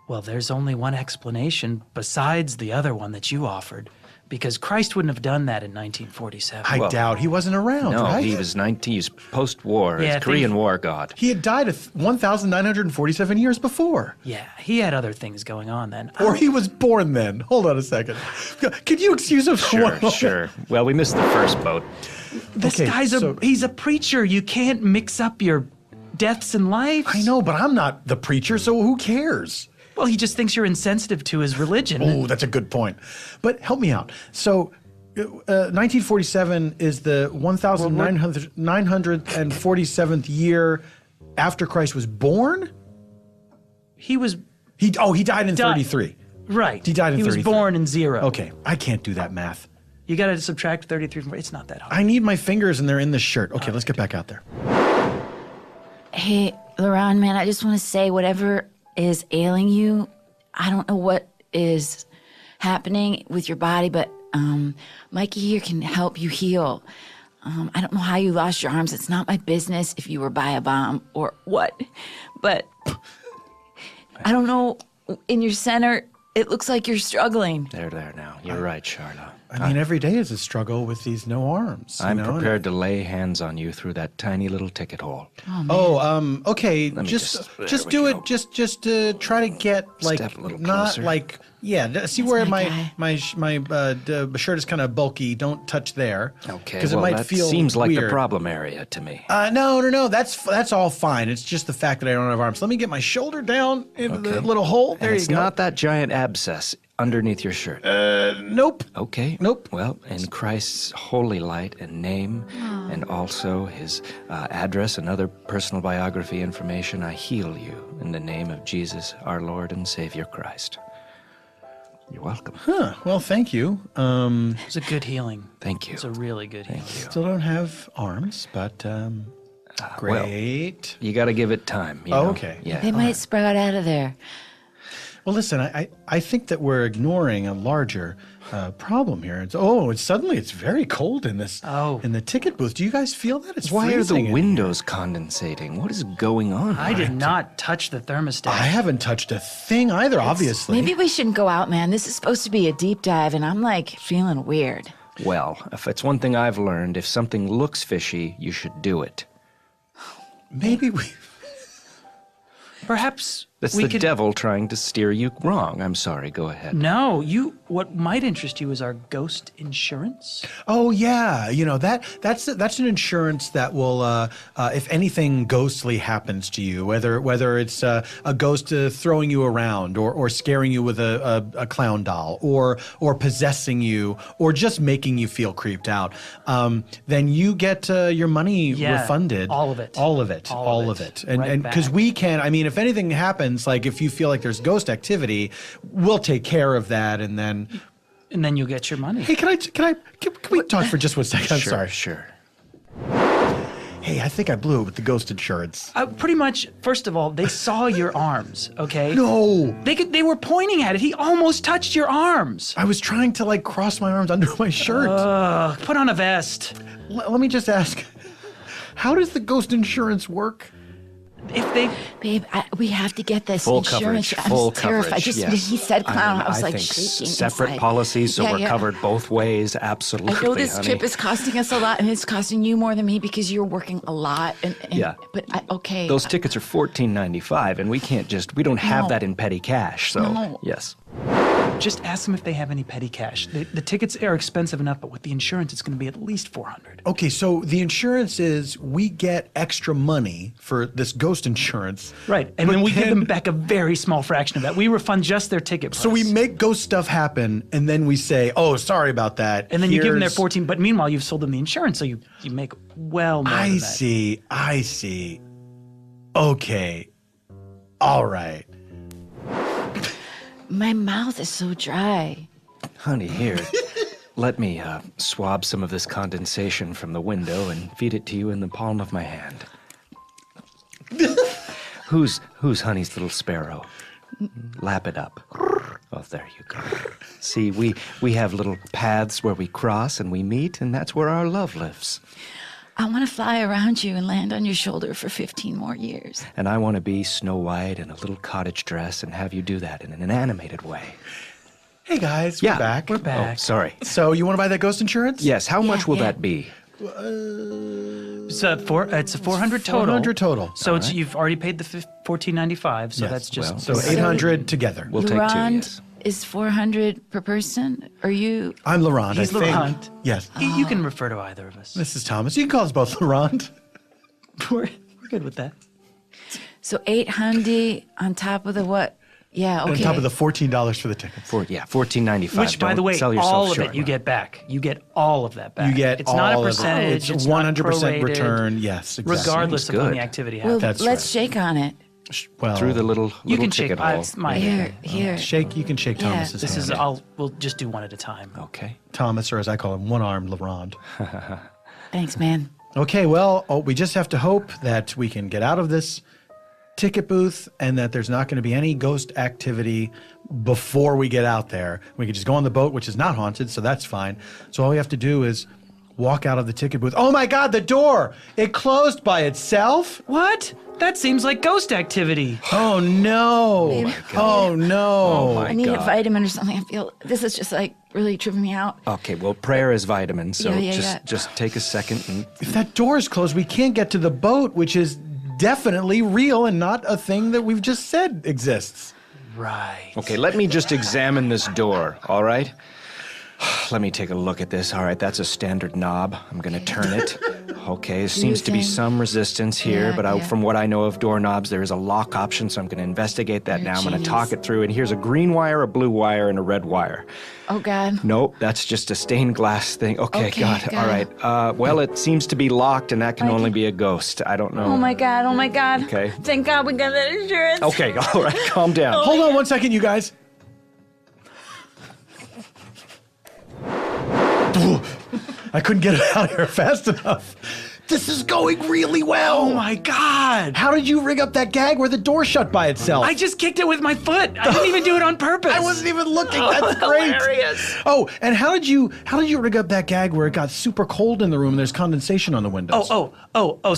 Well, there's only one explanation besides the other one that you offered. Because Christ wouldn't have done that in 1947. I doubt he wasn't around, No, right? he was 19. He's post-war. Yeah, He's Korean War god. He had died 1,947 years before. Yeah, he had other things going on then. Or he was born then. Hold on a second. Can you excuse us for one moment? Sure. Well, we missed the first boat. This Okay, guy's he's a preacher. You can't mix up your deaths and lives. I know, but I'm not the preacher, so who cares? Well, he just thinks you're insensitive to his religion. Oh, that's a good point. But help me out. So, 1947 is the 1,947th year after Christ was born? He died in 33. Right. He died in 33. He was born in 0. Okay, I can't do that math. You got to subtract 33 from. It's not that hard. I need my fingers and they're in the shirt. Okay, let's get back out there. Hey, Laurent, man, I just want to say whatever is ailing you, I don't know what is happening with your body, but Mikey here can help you heal. I don't know how you lost your arms. It's not my business if you were by a bomb or what, but I don't know. In your center, it looks like you're struggling. There now. You're right, Charla. I mean, every day is a struggle with these no arms. I'm prepared to lay hands on you through that tiny little ticket hole. Okay. Just do it. Just try to get Step a little not closer. like See where my shirt is kind of bulky. Don't touch there. Okay. Because it might that feel seems like weird. the problem area to me. No. That's all fine. It's just the fact that I don't have arms. Let me get my shoulder down into the little hole. There and you it's go. not that giant abscess underneath your shirt. Nope. Okay. Nope. Well, in Christ's holy light and name, and also his address and other personal biography information, I heal you in the name of Jesus, our Lord and Savior Christ. You're welcome. Huh. Well, thank you. It's a good healing. Thank you. It's a really good healing. Still don't have arms, but great. You got to give it time. You know? Okay. Yeah. They might sprout out of there. Well, listen, I think that we're ignoring a larger problem here. It's very cold in this in the ticket booth. Do you guys feel that? It's Why are the freezing in windows condensating? What is going on? I did not touch the thermostat. I haven't touched a thing either, obviously. Maybe we shouldn't go out, man. This is supposed to be a deep dive, and I'm feeling weird. Well, if it's one thing I've learned, if something looks fishy, you should do it. Maybe we... Perhaps That's we the could... devil trying to steer you wrong. I'm sorry, go ahead. No, what might interest you is our ghost insurance. Oh yeah, that's an insurance that will, if anything ghostly happens to you, whether it's a ghost throwing you around or scaring you with a clown doll or possessing you or just making you feel creeped out, then you get your money refunded. All of it. And because we can, if anything happens, happens, like if you feel like there's ghost activity, we'll take care of that, and then you'll get your money. Hey, can we talk for just 1 second? I'm sorry. Sure. Hey, I think I blew it with the ghost insurance. Pretty much, first of all, they saw your arms, okay? No. They were pointing at it. He almost touched your arms. I was trying to like cross my arms under my shirt. Put on a vest. Let me just ask, how does the ghost insurance work? If they... Babe, we have to get this Full insurance. coverage. Full terrified. coverage. When he said clown, I was like think shaking separate inside. policies, so we're Yeah. covered both ways. Absolutely, I know this honey. trip is costing us a lot, and it's costing you more than me because you're working a lot. Yeah. But okay. Those tickets are $14.95, and we don't have No. that in petty cash. So No. yes. Just ask them if they have any petty cash. The tickets are expensive enough, but with the insurance, it's going to be at least $400. Okay, so the insurance is we get extra money for this ghost insurance. Right, and but then we give them back a very small fraction of that. We refund just their ticket price. So we make ghost stuff happen, and then we say, "Oh, sorry about that." and then you give them their Here's- 14. But meanwhile, you've sold them the insurance, so you make well more than that. I see. Okay. All right. My mouth is so dry. Honey, here. Let me swab some of this condensation from the window and feed it to you in the palm of my hand. Who's Honey's little sparrow? Lap it up. Oh, there you go. See, we have little paths where we cross and we meet, and that's where our love lives. I want to fly around you and land on your shoulder for 15 more years. And I want to be Snow White in a little cottage dress and have you do that in an animated way. Hey guys, Yeah. we're back. We're back. Oh, sorry. So you want to buy that ghost insurance? Yes, how much will yeah. that be? It's a 400 total. 400 total. So you've already paid the $14.95. So Yes. that's just Well, So 800 together. We'll take two, Laurent yes. is 400 per person? Are you? I'm Laurent. He's I think. Laurent. Yes. You can refer to either of us. This is Thomas. You can call us both Laurent. We're good with that. So 800 on top of the what? Yeah, okay. On top of the $14 for the ticket. $14.95. Which, by the Don't way, sell yourself all of short. it you get back. You get all of that back. You get it's not all a of it. percentage. It's not 100% prorated, return. Yes, exactly. regardless of Seems when good. the activity Well, happens. That's let's shake on it. Well, Through the little You can ticket shake. hole. It's my Here. shake. You can shake Yeah. Thomas's This hand. is. We'll just do one at a time. Okay. Thomas, or as I call him, one-armed Laurent. Thanks, man. Okay, well, we just have to hope that we can get out of this ticket booth and that there's not going to be any ghost activity before we get out there. We can just go on the boat, which is not haunted, so that's fine. So all we have to do is walk out of the ticket booth. Oh my God, the door! It closed by itself? What? That seems like ghost activity. Oh no! Oh no! my I need a God. vitamin or something. I feel this is just like really tripping me out. Okay, well, prayer is vitamins, so Yeah. just take a second and If that door is closed, we can't get to the boat, which is definitely real and not a thing that we've just said exists. Right. Okay, let me just examine this door, all right? Let me take a look at this. All right, that's a standard knob. I'm going to turn it. Okay, there seems to be think? some resistance here, Yeah, but yeah. from what I know of doorknobs, there is a lock option, so I'm going to investigate that now. I'm going to Jeez. talk it through, and here's a green wire, a blue wire, and a red wire. Oh God. Nope, that's just a stained glass thing. Okay, Okay, got it. All God. right. Well, it seems to be locked, and that can only be a ghost. I don't know. Oh my God. Okay. Thank God we got that insurance. Okay, all right, calm down. Hold on 1 second, you guys. I couldn't get it out of here fast enough. This is going really well. Oh my God. How did you rig up that gag where the door shut by itself? I just kicked it with my foot. I didn't even do it on purpose. I wasn't even looking. That's great. Hilarious. Oh, and how did you rig up that gag where it got super cold in the room and there's condensation on the windows? So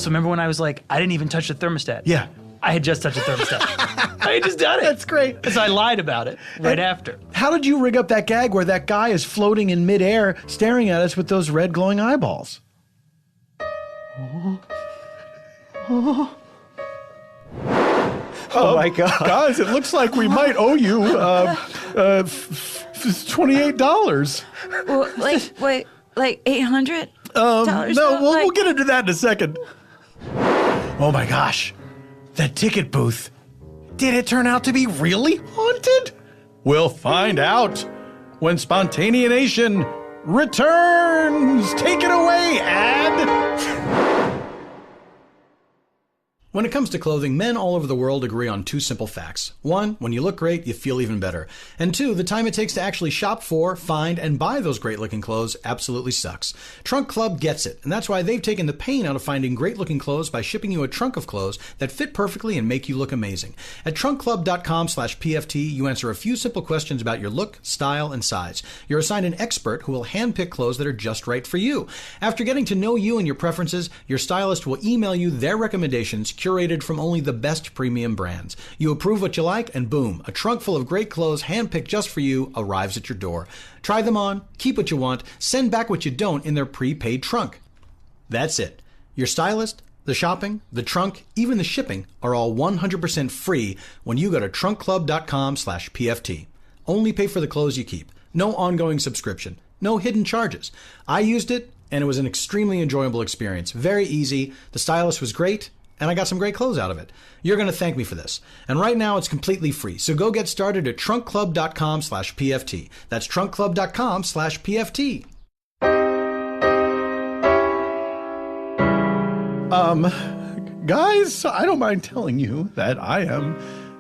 remember when I was like, I didn't even touch the thermostat? Yeah. I had just touched the thermostat. I had just done it. That's great. So I lied about it right after. How did you rig up that gag where that guy is floating in midair staring at us with those red glowing eyeballs? Oh my God. Guys, it looks like we might owe you $28. Well, like 800. No, we'll get into that in a second. Oh my gosh, that ticket booth. Did it turn out to be really haunted? We'll find out when Spontaneanation returns. Take it away, Ad. When it comes to clothing, men all over the world agree on 2 simple facts. 1, when you look great, you feel even better. And 2, the time it takes to actually shop for, find, and buy those great-looking clothes absolutely sucks. Trunk Club gets it, and that's why they've taken the pain out of finding great-looking clothes by shipping you a trunk of clothes that fit perfectly and make you look amazing. At trunkclub.com/PFT, you answer a few simple questions about your look, style, and size. You're assigned an expert who will handpick clothes that are just right for you. After getting to know you and your preferences, your stylist will email you their recommendations curated from only the best premium brands. You approve what you like, and boom, a trunk full of great clothes handpicked just for you arrives at your door. Try them on, keep what you want, send back what you don't in their prepaid trunk. That's it. Your stylist, the shopping, the trunk, even the shipping are all 100% free when you go to trunkclub.com/PFT. Only pay for the clothes you keep. No ongoing subscription. No hidden charges. I used it, and it was an extremely enjoyable experience. Very easy. The stylist was great, and I got some great clothes out of it. You're going to thank me for this. And right now it's completely free. So go get started at trunkclub.com/PFT. That's trunkclub.com/PFT. Guys, I don't mind telling you that I am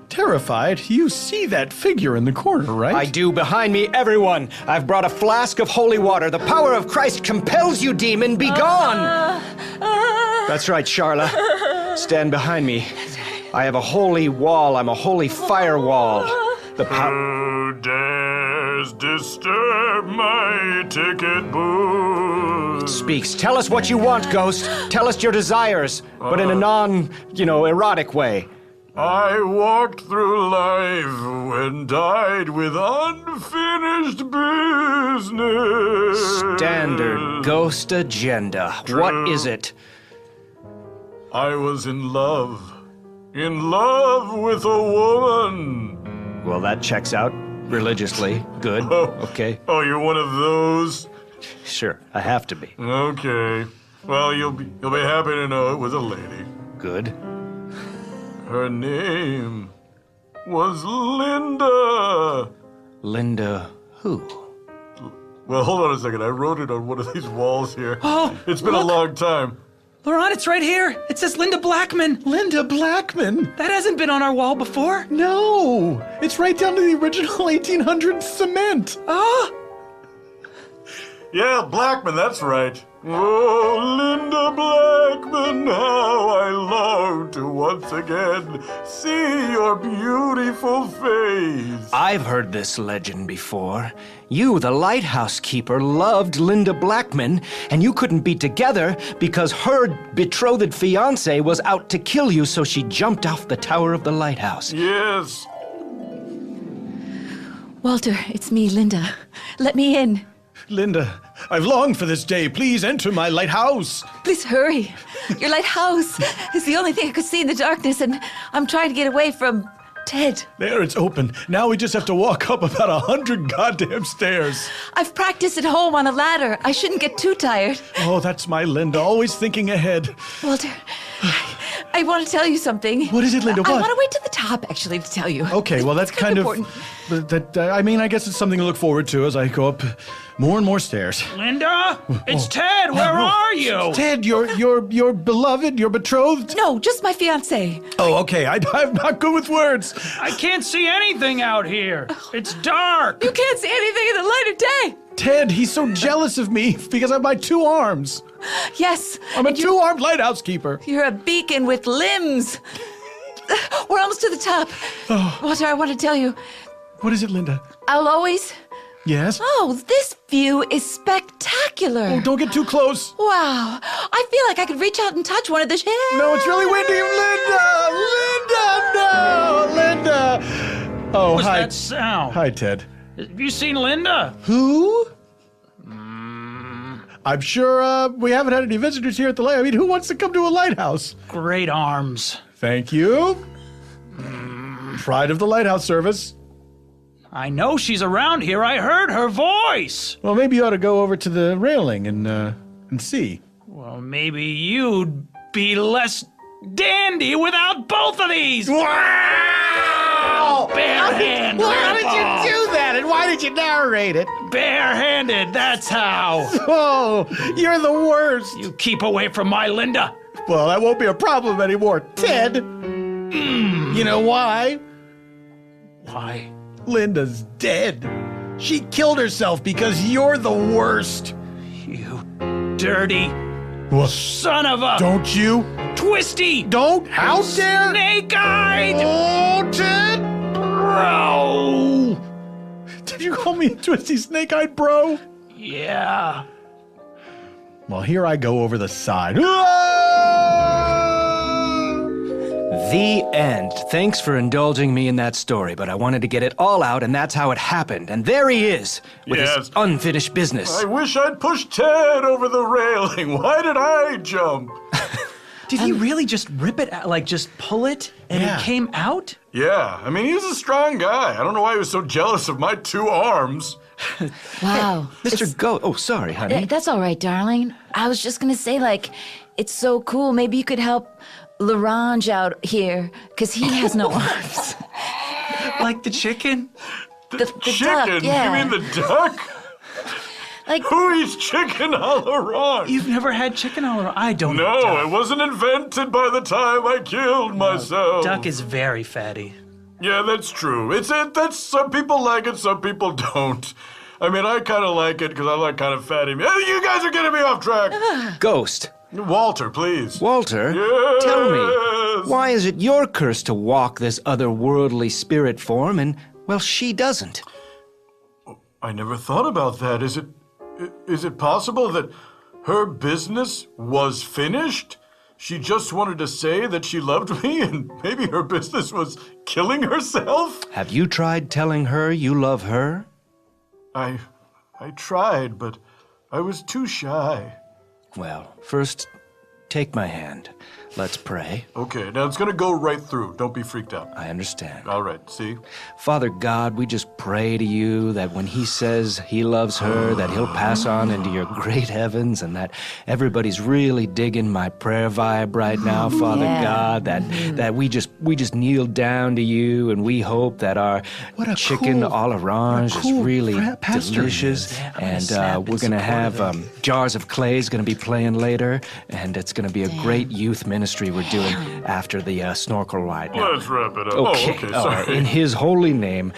terrified. You see that figure in the corner, right? I do. Behind me, everyone. I've brought a flask of holy water. The power of Christ compels you, demon. Be gone. That's right, Charla. Stand behind me. I have a holy wall. I'm a holy firewall. The Who dares disturb my ticket booth? Speaks. Tell us what you want, Ghost. Tell us your desires, but in a erotic way. I walked through life and died with unfinished business. Standard Ghost agenda. True. What is it? I was in love with a woman. Well, that checks out religiously. Good. Okay. Oh, you're one of those? Sure, I have to be. Okay. Well, you'll be happy to know it was a lady. Good. Her name was Linda. Linda who? Well, hold on a second. I wrote it on one of these walls here. Oh, it's been a long time. Laurent, it's right here. It says Linda Blackman. Linda Blackman? That hasn't been on our wall before. No, it's right down to the original 1800s cement. Ah. Yeah, Blackman, that's right. Oh, Linda Blackman, how I long to once again see your beautiful face. I've heard this legend before. You, the lighthouse keeper, loved Linda Blackman, and you couldn't be together because her betrothed fiancé was out to kill you, so she jumped off the tower of the lighthouse. Yes. Walter, it's me, Linda. Let me in. Linda, I've longed for this day. Please enter my lighthouse. Please hurry. Your lighthouse is the only thing I could see in the darkness, and I'm trying to get away from Ted. There, it's open. Now we just have to walk up about 100 goddamn stairs. I've practiced at home on a ladder. I shouldn't get too tired. Oh, that's my Linda, always thinking ahead. Walter, I want to tell you something. What is it, Linda? What? I want to wait to the top, actually, to tell you. Okay, well, that's kind of important. I guess it's something to look forward to as I go up more and more stairs. Linda, it's Ted. Where are you? Ted, your beloved, your betrothed? No, just my fiancé. Oh, okay. I'm not good with words. I can't see anything out here. It's dark. You can't see anything in the light of day. Ted, he's so jealous of me because I have my 2 arms. Yes. I'm a 2-armed lighthouse keeper. You're a beacon with limbs. We're almost to the top. Oh. Walter, I want to tell you. What is it, Linda? I'll always... Yes? Oh, this view is spectacular. Oh, don't get too close. Wow. I feel like I could reach out and touch one of the chairs. No, it's really windy. Linda! Oh, What was hi. that sound? Hi, Ted. Have you seen Linda? Who? I'm sure we haven't had any visitors here at the lighthouse. I mean, who wants to come to a lighthouse? Great arms. Thank you. Pride of the lighthouse service. I know she's around here. I heard her voice. Well, maybe you ought to go over to the railing and see. Well, maybe you'd be less dandy without both of these. Wow! Barehanded. How did you do that? And why did you narrate it? Barehanded, that's how. Oh, you're the worst. You keep away from my Linda. Well, that won't be a problem anymore, Ted. You know why? Why? Linda's dead. She killed herself because you're the worst. You dirty What? son of a Don't you? twisty Don't? How dare? snake-eyed Oh, Ted! bro. Did you call me a twisty snake-eyed bro? Yeah. Well, here I go over the side. The end. Thanks for indulging me in that story, but I wanted to get it all out, and that's how it happened. And there he is, with Yes. his unfinished business. I wish I'd pushed Ted over the railing. Why did I jump? Did he really just rip it out, like just pull it and Yeah. it came out? Yeah, I mean, he was a strong guy. I don't know why he was so jealous of my 2 arms. Wow. Mr. Go. Oh, sorry, honey. That's all right, darling. I was just gonna say, like, it's so cool. Maybe you could help Larange out here, because he has no arms. Like the chicken? The Chicken? duck, yeah. You mean the duck? Like, Who eats chicken a l'orange? You've never had chicken all around? I don't know. No, it wasn't invented by the time I killed myself. Duck is very fatty. Yeah, that's true. That's some people like it, some people don't. I mean, I kind of like it because I like kind of fatty meat. Hey, you guys are getting me off track. Ghost. Walter, please. Walter, Yes. tell me, why is it your curse to walk this otherworldly spirit form and, well, she doesn't? I never thought about that. Is it possible that her business was finished? She just wanted to say that she loved me, and maybe her business was killing herself? Have you tried telling her you love her? I tried, but I was too shy. Well, first, take my hand. Let's pray. Okay, now it's gonna go right through. Don't be freaked out. I understand. All right, see? Father God, we just pray to you that when he says he loves her, that he'll pass on into your great heavens, and that everybody's really digging my prayer vibe right now, Father Yeah. God, that we just kneel down to you, and we hope that our What a chicken cool- à l'orange what a is cool really pastor he delicious, is. Yeah, I'm gonna and snap in we're gonna support have of it. Jars of Clay is gonna be playing later, and it's gonna be a great youth ministry we're doing after the snorkel ride. Now, Let's wrap it up. okay, Oh, okay, all right. sorry. In his holy name,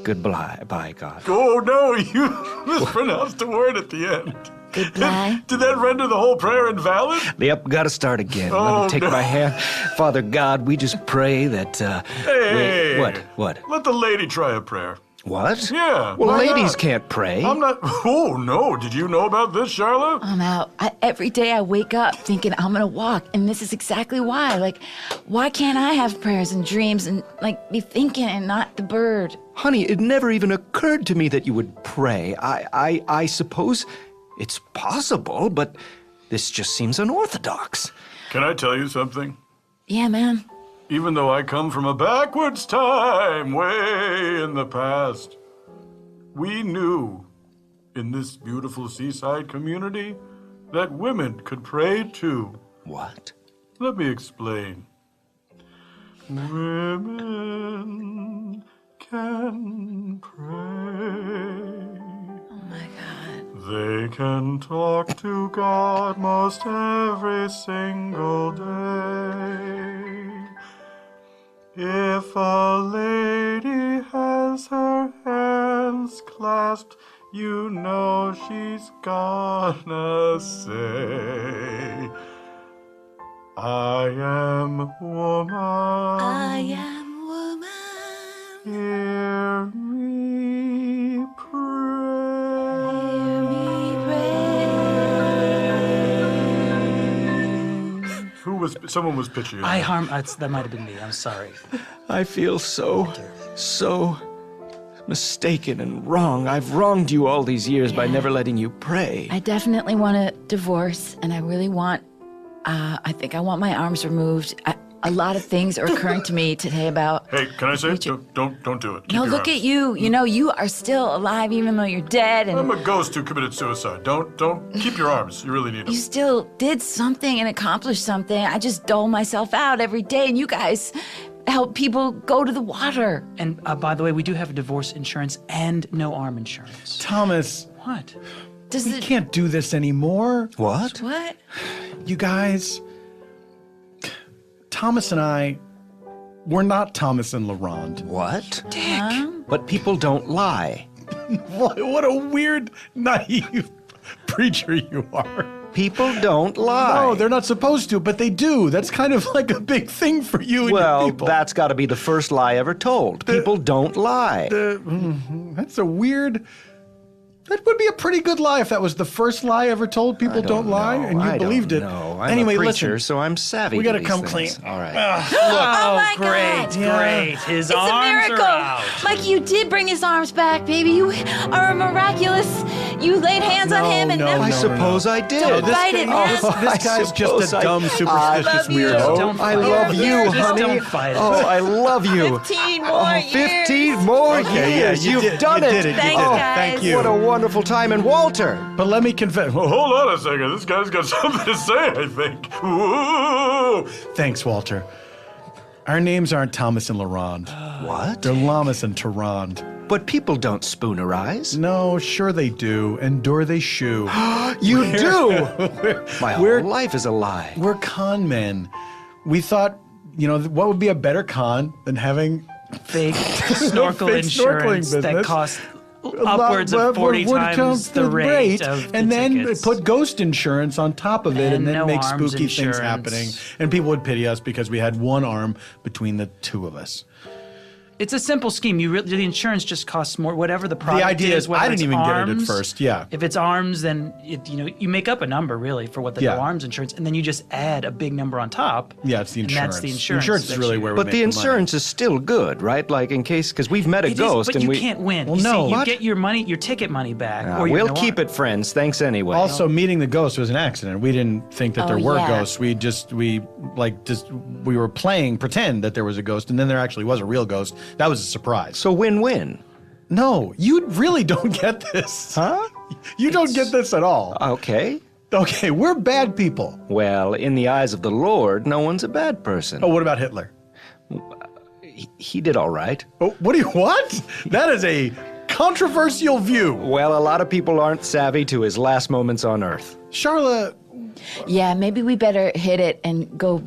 goodbye, bye, God. Oh, no, you mispronounced a word at the end. goodbye. Did that render the whole prayer invalid? Yep, gotta start again. Let Oh, me take no. my hand. Father God, we just pray that, Hey. What? Let the lady try a prayer. What? Yeah, Well, why ladies not? can't pray. I'm not. Oh, no. Did you know about this, Charlotte? I'm out. Every day I wake up thinking I'm gonna walk, and this is exactly why. Like, why can't I have prayers and dreams and, like, be thinking and not the bird? Honey, it never even occurred to me that you would pray. I suppose it's possible, but this just seems unorthodox. Can I tell you something? Yeah, man. Even though I come from a backwards time, way in the past, we knew in this beautiful seaside community that women could pray too. What? Let me explain. Women can pray. Oh my God. They can talk to God most every single day. If a lady has her hands clasped, you know she's gonna say, I am woman. I am woman. Hear me pray. Hear me pray. Someone was pitching. That might have been me. I'm sorry. I feel so mistaken and wrong. I've wronged you all these years by never letting you pray. I definitely want a divorce, and I really want, I think I want my arms removed. A lot of things are occurring to me today about... Hey, can I say? Don't do it. Keep No, your look arms. at you. You know, you are still alive even though you're dead, and I'm a ghost who committed suicide. Don't keep your arms. You really need them. you still did something and accomplished something. I just dole myself out every day, and you guys help people go to the water. And by the way, we do have divorce insurance and no arm insurance. Thomas, What? Does we it... can't do this anymore. What? What? You guys, Thomas and I, we're not Thomas and LaRonde. What? Dick. But people don't lie. What a weird, naive preacher you are. People don't lie. No, they're not supposed to, but they do. That's kind of like a big thing for you and your people. Well, that's got to be the first lie ever told. People don't lie. That's a weird... That would be a pretty good lie if that was the first lie ever told. People don't lie, and you believed it. Anyway, a preacher, so I'm savvy. We got to to come things. clean. All right. Oh my God. Great. His It's arms a miracle. are out. Mike, you did bring his arms back, baby. You are miraculous. You laid hands on him and I suppose I did. Don't fight it, man. This guy's just a dumb, superstitious weirdo. I love you, honey. Don't fight it. Oh, I love you. 15 more years. 15 more years. You've done it. Thanks, guys. Thank you. What a wonderful time. And Walter. But let me confess. Well, hold on a second. This guy's got something to say, I think. Ooh. Thanks, Walter. Our names aren't Thomas and LaRonde. What? They're Lamas and Tarand. But people don't spoonerize. No, sure they do. Endure they shoe. You do. My whole life is a lie. We're con men. We thought, what would be a better con than having Fake snorkel fake insurance snorkeling that business. costs upwards of 40 times the rate of the and then tickets. put ghost insurance on top of it, and then no make arms spooky things insurance. happening. And people would pity us because we had one arm between the two of us. It's a simple scheme. The insurance just costs more. Whatever the product The idea is, whether I didn't it's even get it arms, at first. Yeah. If it's arms, then you make up a number really for what the Yeah. no arms insurance, and then you just add a big number on top. Yeah, it's the and insurance. that's the insurance. Insurance is really where we But make the money. insurance is still good, right? Like in case, because we've met a It is, ghost but and you we can't win. Well, you no. see, you What? get your money, your ticket money back. or your we'll no keep arm. it, friends. Thanks anyway. Also, meeting the ghost was an accident. We didn't think that there were yeah. ghosts. We were playing pretend that there was a ghost, and then there actually was a real ghost. That was a surprise. So win-win. No, you really don't get this. Huh? You don't get this at all. Okay. Okay, we're bad people. Well, in the eyes of the Lord, no one's a bad person. Oh, what about Hitler? He did all right. Oh, what? That is a controversial view. Well, a lot of people aren't savvy to his last moments on Earth. Charla, Yeah, maybe we better hit it and go,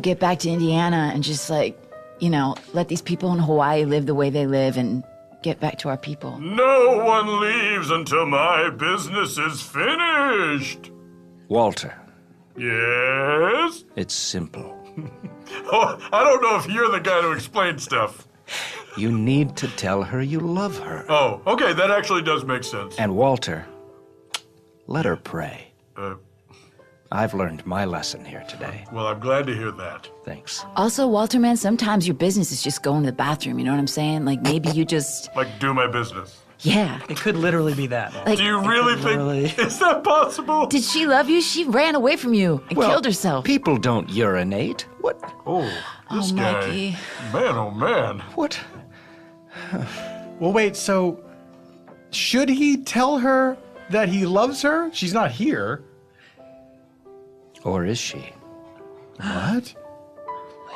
get back to Indiana and just let these people in Hawaii live the way they live and get back to our people. No one leaves until my business is finished. Walter, Yes? it's simple. Oh, I don't know if you're the guy to explain stuff. You need to tell her you love her. Oh, okay, that actually does make sense. And Walter, let her pray. Uh, I've learned my lesson here today. well, I'm glad to hear that. Thanks. Also, Walter, man, sometimes your business is just going to the bathroom. You know what I'm saying? Like maybe you just, Like, do my business. yeah. It could literally be that. Like, Do you really literally- think... Is that possible? did she love you? She ran away from you and killed herself. People don't urinate. What? Oh, this Oh, guy. Mikey. Man, oh, man. What? well, wait, so should he tell her that he loves her? She's not here. Or is she? What?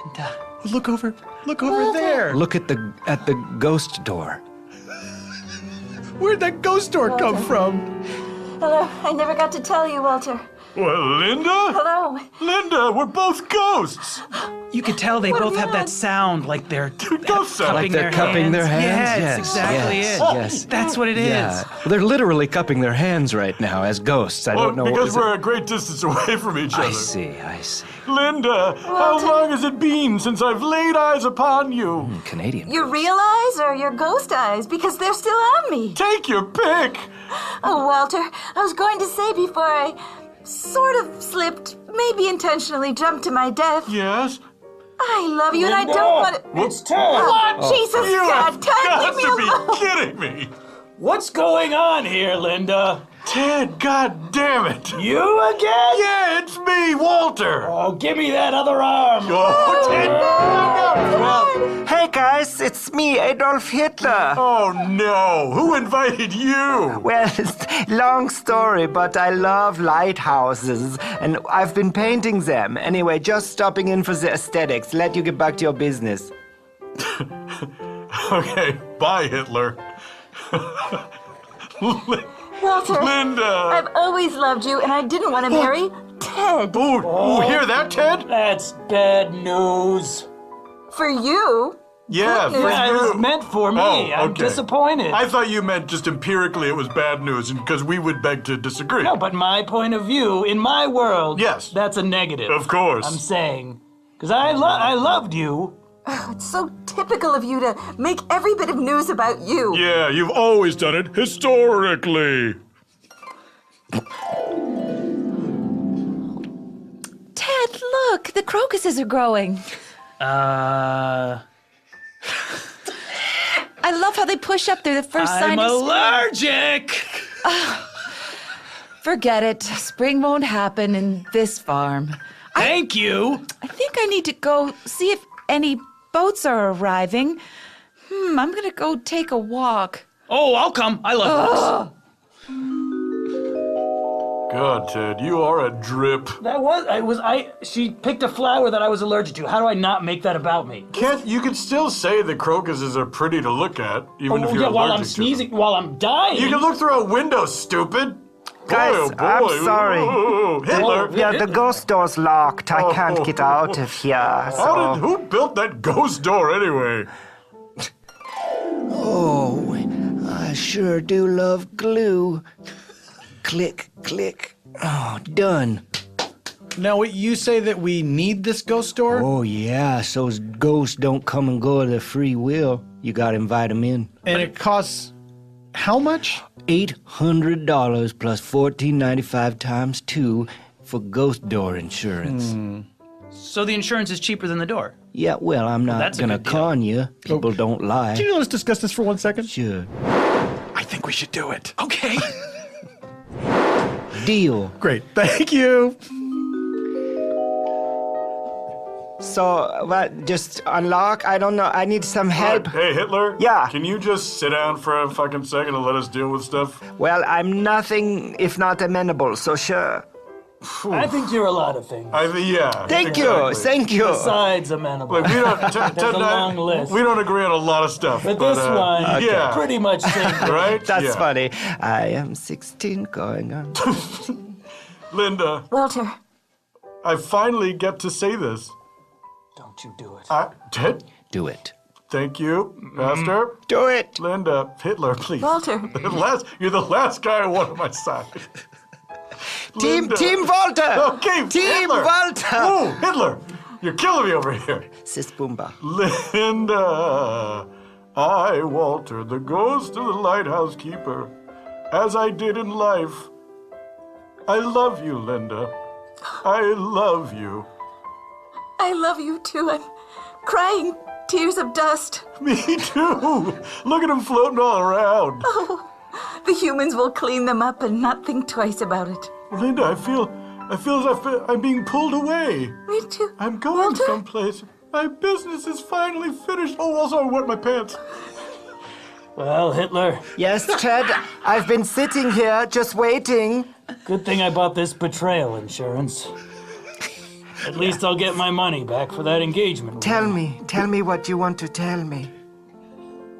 Linda. Look over there. Look at the ghost door. Where'd that ghost door come from? Hello, I never got to tell you, Walter. Well, Linda? Hello. Linda, we're both ghosts. You could tell they both have that sound, like they're Ghost sound. Like they're cupping their hands? Yeah, Yes, that's exactly yes, it. yes. That's what it is. Yeah. Well, they're literally cupping their hands right now as ghosts. I Well, don't know what because is we're a great distance away from each other. I see. Linda, how long has it been since I've laid eyes upon you? Canadian. Your real eyes or your ghost eyes? Because they're still on me. Take your pick. Oh, Walter, I was going to say before I sort of slipped, maybe intentionally jumped to my death. Yes? I love you and I don't want to... It's Ted. What? Jesus, You God, have Ted, got leave me to be alone. kidding me. What's going on here, Linda? Ted, God damn it. You again? Yeah, it's me, Walter. Oh, give me that other arm. Oh, Ted, no. Well, Hey guys, it's me, Adolf Hitler. oh no. Who invited you? Well, it's a long story, but I love lighthouses, and I've been painting them. Anyway, just stopping in for the aesthetics. Let you get back to your business. Okay, bye, Hitler. Walter, Linda. I've always loved you and I didn't want to marry Ted. Ooh, hear that, Ted? That's bad news. For you? Yeah, for Yeah, it was you. meant for me. I'm disappointed. I thought you meant just empirically it was bad news, and because we would beg to disagree. No, but my point of view, in my world, yes, that's a negative. Of course. I'm saying, because I loved you. Oh, it's so typical of you to make every bit of news about you. Yeah, you've always done it historically. Ted, look, the crocuses are growing. I love how they push up. They're the first sign I'm of allergic. Forget it. Spring won't happen in this farm. Thank you. I think I need to go see if any boats are arriving. I'm gonna go take a walk. Oh, I'll come. I love walks. God, Ted, you are a drip. She picked a flower that I was allergic to. How do I not make that about me? You could still say the crocuses are pretty to look at, even if you're allergic while I'm to sneezing, them. while I'm dying. You can look through a window, stupid. Guys, boy, oh boy. I'm sorry. Ooh, Hitler. Yeah, the ghost door's locked. I can't get out of here. So. Who built that ghost door anyway? Oh, I sure do love glue. Click, click. Oh, done. Now, you say that we need this ghost door? Oh, yeah, so ghosts don't come and go of their free will. You gotta invite them in. And it costs how much? $800 plus $14.95 times 2 for ghost door insurance. So the insurance is cheaper than the door? Yeah, well, I'm not that's a gonna good deal. con you. People don't lie. Can you let us discuss this for 1 second? Sure. I think we should do it. Okay. Deal. Great. Thank you. So, what, just unlock? I don't know. I need some help. Hey, Hitler? Yeah. Can you just sit down for a fucking second and let us deal with stuff? Well, I'm nothing if not amenable, so sure. I think you're a lot of things. Yeah. Thank you. Besides amenable. Look, we don't, Ted There's a and I, long list. we don't agree on a lot of stuff. But this one, yeah. pretty much same. Right? That's funny. I am 16 going on. Linda. Walter. I finally get to say this. Don't you do it. Ted? Do it. Thank you, Master. Do it. Linda, Hitler, please. Walter. You're the last guy I want on my side. Team Linda. Walter. Okay, Team Hitler. Walter. Ooh, Hitler, you're killing me over here. Sis Boomba. Linda, I, Walter, the ghost of the lighthouse keeper, as I did in life. I love you, Linda. I love you. I love you too. I'm crying tears of dust. Me too. Look at them floating all around. Oh, the humans will clean them up and not think twice about it. Linda, I feel as if I'm being pulled away. Me too. I'm going Walter? someplace. My business is finally finished. Oh, also I wet my pants. Well, Hitler. Yes, Ted, I've been sitting here just waiting. Good thing I bought this betrayal insurance. At least I'll get my money back for that engagement. Tell me what you want to tell me.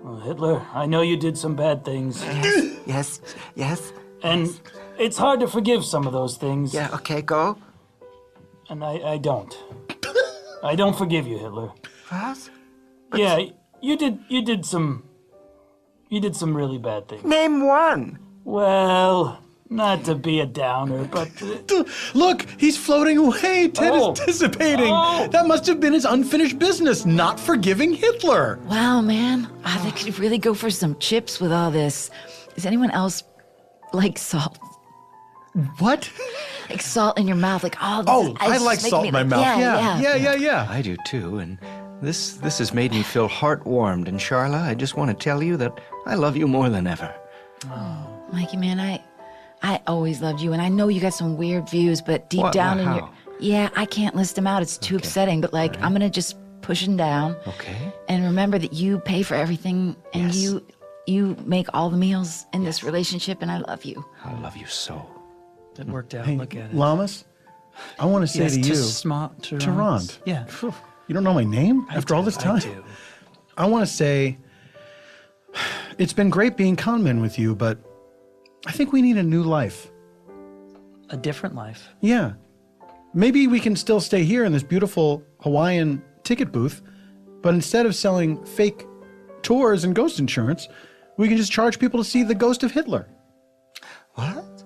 Well, Hitler, I know you did some bad things. Yes. And it's hard to forgive some of those things. Yeah, okay, go. And I don't. I don't forgive you, Hitler. What? Yeah, you did some really bad things. Name one. Well, not to be a downer, but... Look, he's floating away. Ted is dissipating. Oh. That must have been his unfinished business, not forgiving Hitler. Wow, man. They could really go for some chips with all this. Does anyone else like salt? What? Like salt in your mouth, like all this. Oh, I like salt in my mouth. Yeah. I do too, and this has made me feel heart-warmed. And Charla, I just want to tell you that I love you more than ever. Oh, Mikey, man, I always loved you, and I know you got some weird views, but deep down in your... Yeah, I can't list them out. It's too upsetting, but like, I'm gonna just push them down. Okay. And remember that you pay for everything, and you make all the meals in this relationship, and I love you. I love you so. It worked out. Hey, Look at it. Lamas, I want to say to you... Tarrant. Yeah. You don't know my name after all this time? I do. I want to say, it's been great being con men with you, but I think we need a new life. A different life. Yeah. maybe we can still stay here in this beautiful Hawaiian ticket booth, but instead of selling fake tours and ghost insurance, we can just charge people to see the ghost of Hitler. What?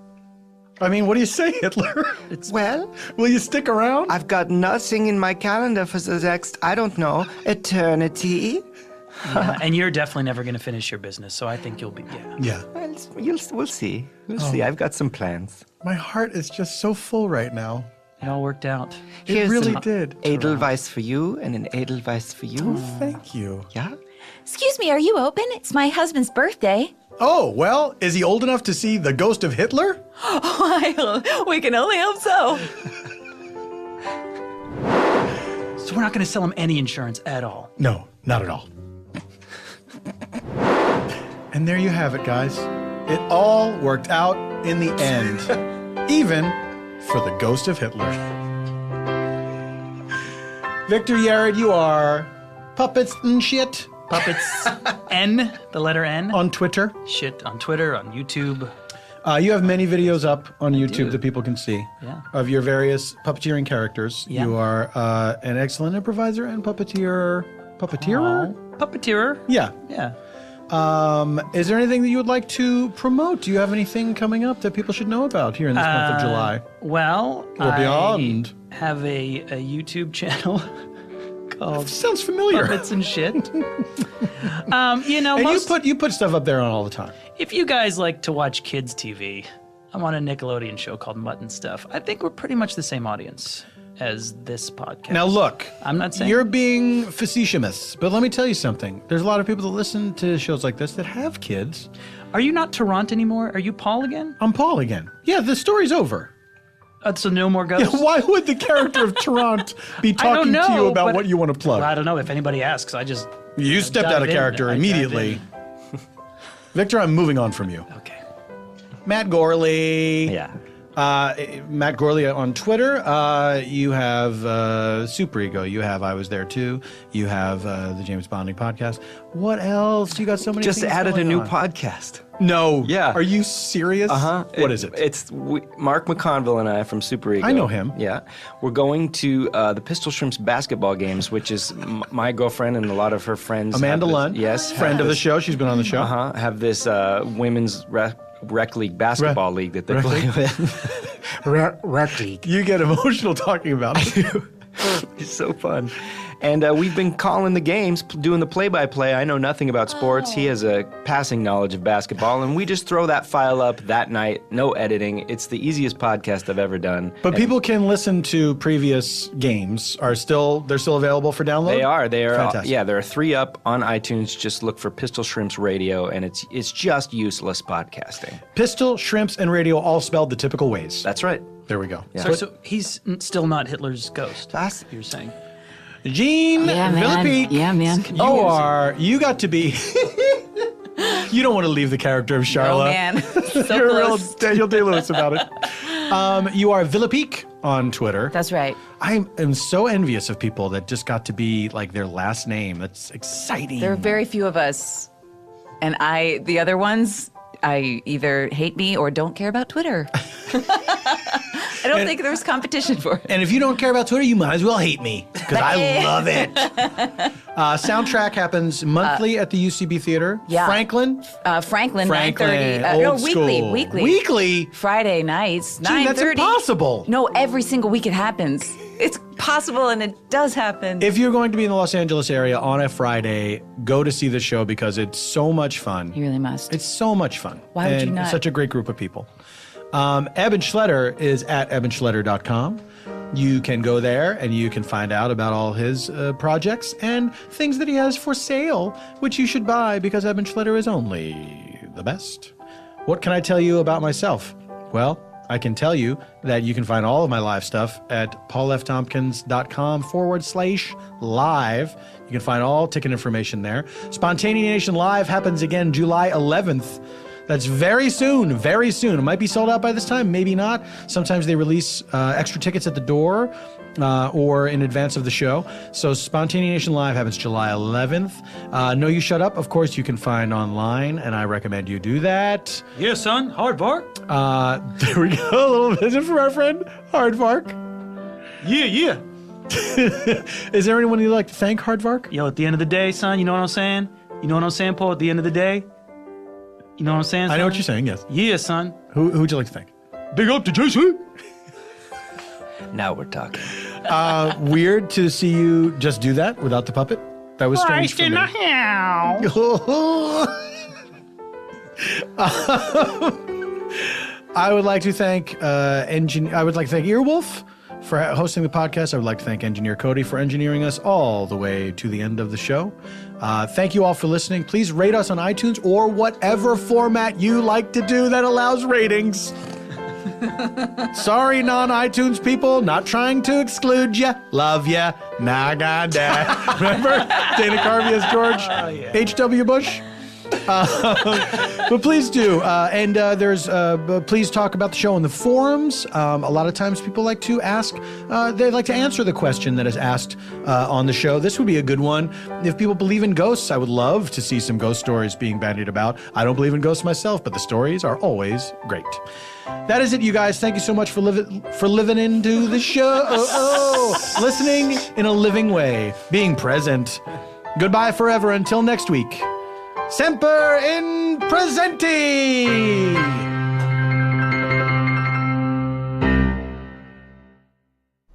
I mean, what do you say, Hitler? Well, will you stick around? I've got nothing in my calendar for the next, I don't know, eternity. Yeah, and you're definitely never going to finish your business, so I think you'll be, Yeah. Well, we'll see. We'll see. I've got some plans. My heart is just so full right now. It all worked out. It really did. Edelweiss for you and an Edelweiss for you. Oh, thank you. Yeah? Excuse me, are you open? It's my husband's birthday. Oh, well, is he old enough to see the ghost of Hitler? We can only hope so. So we're not going to sell him any insurance at all. No, not at all. And there you have it, guys. It all worked out in the end, even for the ghost of Hitler. Victor Yerrid, you are puppets and shit. Puppets, N, the letter N. On Twitter. Shit, on Twitter, on YouTube. You have many videos up on YouTube that people can see of your various puppeteering characters. Yeah. You are an excellent improviser and puppeteerer. Puppeteerer? Yeah. Yeah. Is there anything that you would like to promote? Do you have anything coming up that people should know about here in this month of July? Well, or beyond. I have a YouTube channel called Sounds familiar. Puppets and Shit. And you put stuff up there on all the time. If you guys like to watch kids TV, I'm on a Nickelodeon show called Mutt and Stuff. I think we're pretty much the same audience as this podcast. Now look, I'm not saying you're being facetious, but let me tell you something. There's a lot of people that listen to shows like this that have kids. Are you not Toronto anymore? Are you Paul again? I'm Paul again. Yeah, the story's over. So no more ghosts? Yeah, why would the character of Toronto be talking to you about what you want to plug? Well, I don't know. If anybody asks, You stepped out of character immediately. Victor, I'm moving on from you. Okay. Matt Gourley. Yeah. Matt Gourley on Twitter. You have Super Ego. You have I Was There Too. You have the James Bonding podcast. What else? You got so many Just things added a new on. podcast. No. Yeah. Are you serious? What is it? It's Mark McConville and I from Super Ego. I know him. Yeah. We're going to the Pistol Shrimps basketball games, which is my girlfriend and a lot of her friends. Amanda Lund. Yes. Friend of the show. She's been on the show. Have this women's rec league basketball league that they play with. Rec league. You get emotional talking about it. It's so fun. And we've been calling the games, doing the play-by-play. I know nothing about sports. He has a passing knowledge of basketball. And we just throw that file up that night, no editing. It's the easiest podcast I've ever done. But people can listen to previous games. They're still available for download? They are. Fantastic. Yeah, there are 3 up on iTunes. Just look for Pistol Shrimps Radio, and it's just useless podcasting. Pistol, Shrimps, and Radio all spelled the typical ways. That's right. There we go. Yeah. So he's still not Hitler's ghost, you're saying? Gene Villepique. Yeah, man. OR, you got to be... You don't want to leave the character of Charla. Oh, man. So You're close. a real Daniel Day-Lewis about it. You are Villepique on Twitter. That's right. I am so envious of people that just got to be like their last name. That's exciting. There are very few of us. And the other ones, I either hate me or don't care about Twitter. I don't think there's competition for it. And if you don't care about Twitter, you might as well hate me because I love it. Soundtrack happens monthly at the UCB Theater. Yeah. Franklin, 9:30. old school. Weekly. Friday nights, 9:30. Gee, that's impossible. No, every single week it happens. It's possible and it does happen. If you're going to be in the Los Angeles area on a Friday, go to see the show because it's so much fun. You really must. It's so much fun. Why would you And not? It's such a great group of people. Eban Schletter is at ebanschletter.com. You can go there and you can find out about all his projects and things that he has for sale, which you should buy because Eban Schletter is only the best. What can I tell you about myself? Well, I can tell you that you can find all of my live stuff at paulftompkins.com/live. You can find all ticket information there. Spontaneanation Live happens again July 11th. That's very soon, very soon. It might be sold out by this time, maybe not. Sometimes they release extra tickets at the door or in advance of the show. So Spontaneanation Live happens July 11th. No You Shut Up, of course, you can find online, and I recommend you do that. Yeah, son. Hard bark. There we go. A little visit from our friend Hardvark. Yeah. Is there anyone you'd like to thank, Hardvark? Yo, at the end of the day, son, you know what I'm saying? You know what I'm saying, Paul? At the end of the day, you know what I'm saying, son? I know what you're saying, yes. Yeah, son. Who would you like to thank? Big up to Jason. Now we're talking. Weird to see you just do that without the puppet. That was strange for me. I would like to thank Earwolf for hosting the podcast. I would like to thank Engineer Cody for engineering us all the way to the end of the show. Thank you all for listening. Please rate us on iTunes or whatever format you like to do that allows ratings. Sorry, non-iTunes people, not trying to exclude ya. Love ya. Nagada. Remember Dana Carvey as George H.W. Bush? But please do. Please talk about the show in the forums. A lot of times people like to they like to answer the question that is asked on the show. This would be a good one. If people believe in ghosts, I would love to see some ghost stories being bandied about. I don't believe in ghosts myself, but the stories are always great. That is it, you guys. Thank you so much for living into the show. Listening in a living way, being present. Goodbye forever until next week. Semper in presenti!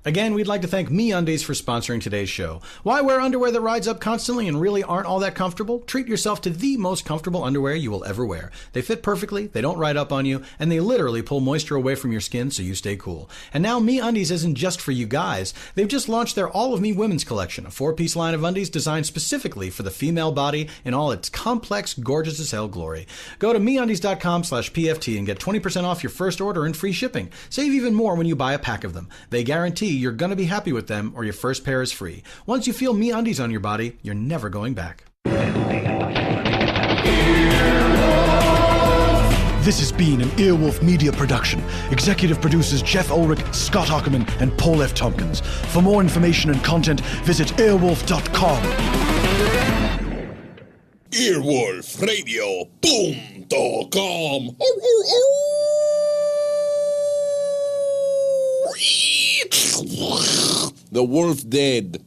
Again, we'd like to thank MeUndies for sponsoring today's show. Why wear underwear that rides up constantly and really aren't all that comfortable? Treat yourself to the most comfortable underwear you will ever wear. They fit perfectly, they don't ride up on you, and they literally pull moisture away from your skin so you stay cool. And now MeUndies isn't just for you guys. They've just launched their All of Me women's collection, a 4-piece line of undies designed specifically for the female body in all its complex, gorgeous as hell glory. Go to MeUndies.com/PFT and get 20% off your first order and free shipping. Save even more when you buy a pack of them. They guarantee you're going to be happy with them or your first pair is free. Once you feel MeUndies on your body, you're never going back. This has been an Earwolf Media production. Executive producers Jeff Ulrich, Scott Ackerman, and Paul F. Tompkins. For more information and content, visit earwolf.com. Earwolfradio.com. The wolf dead.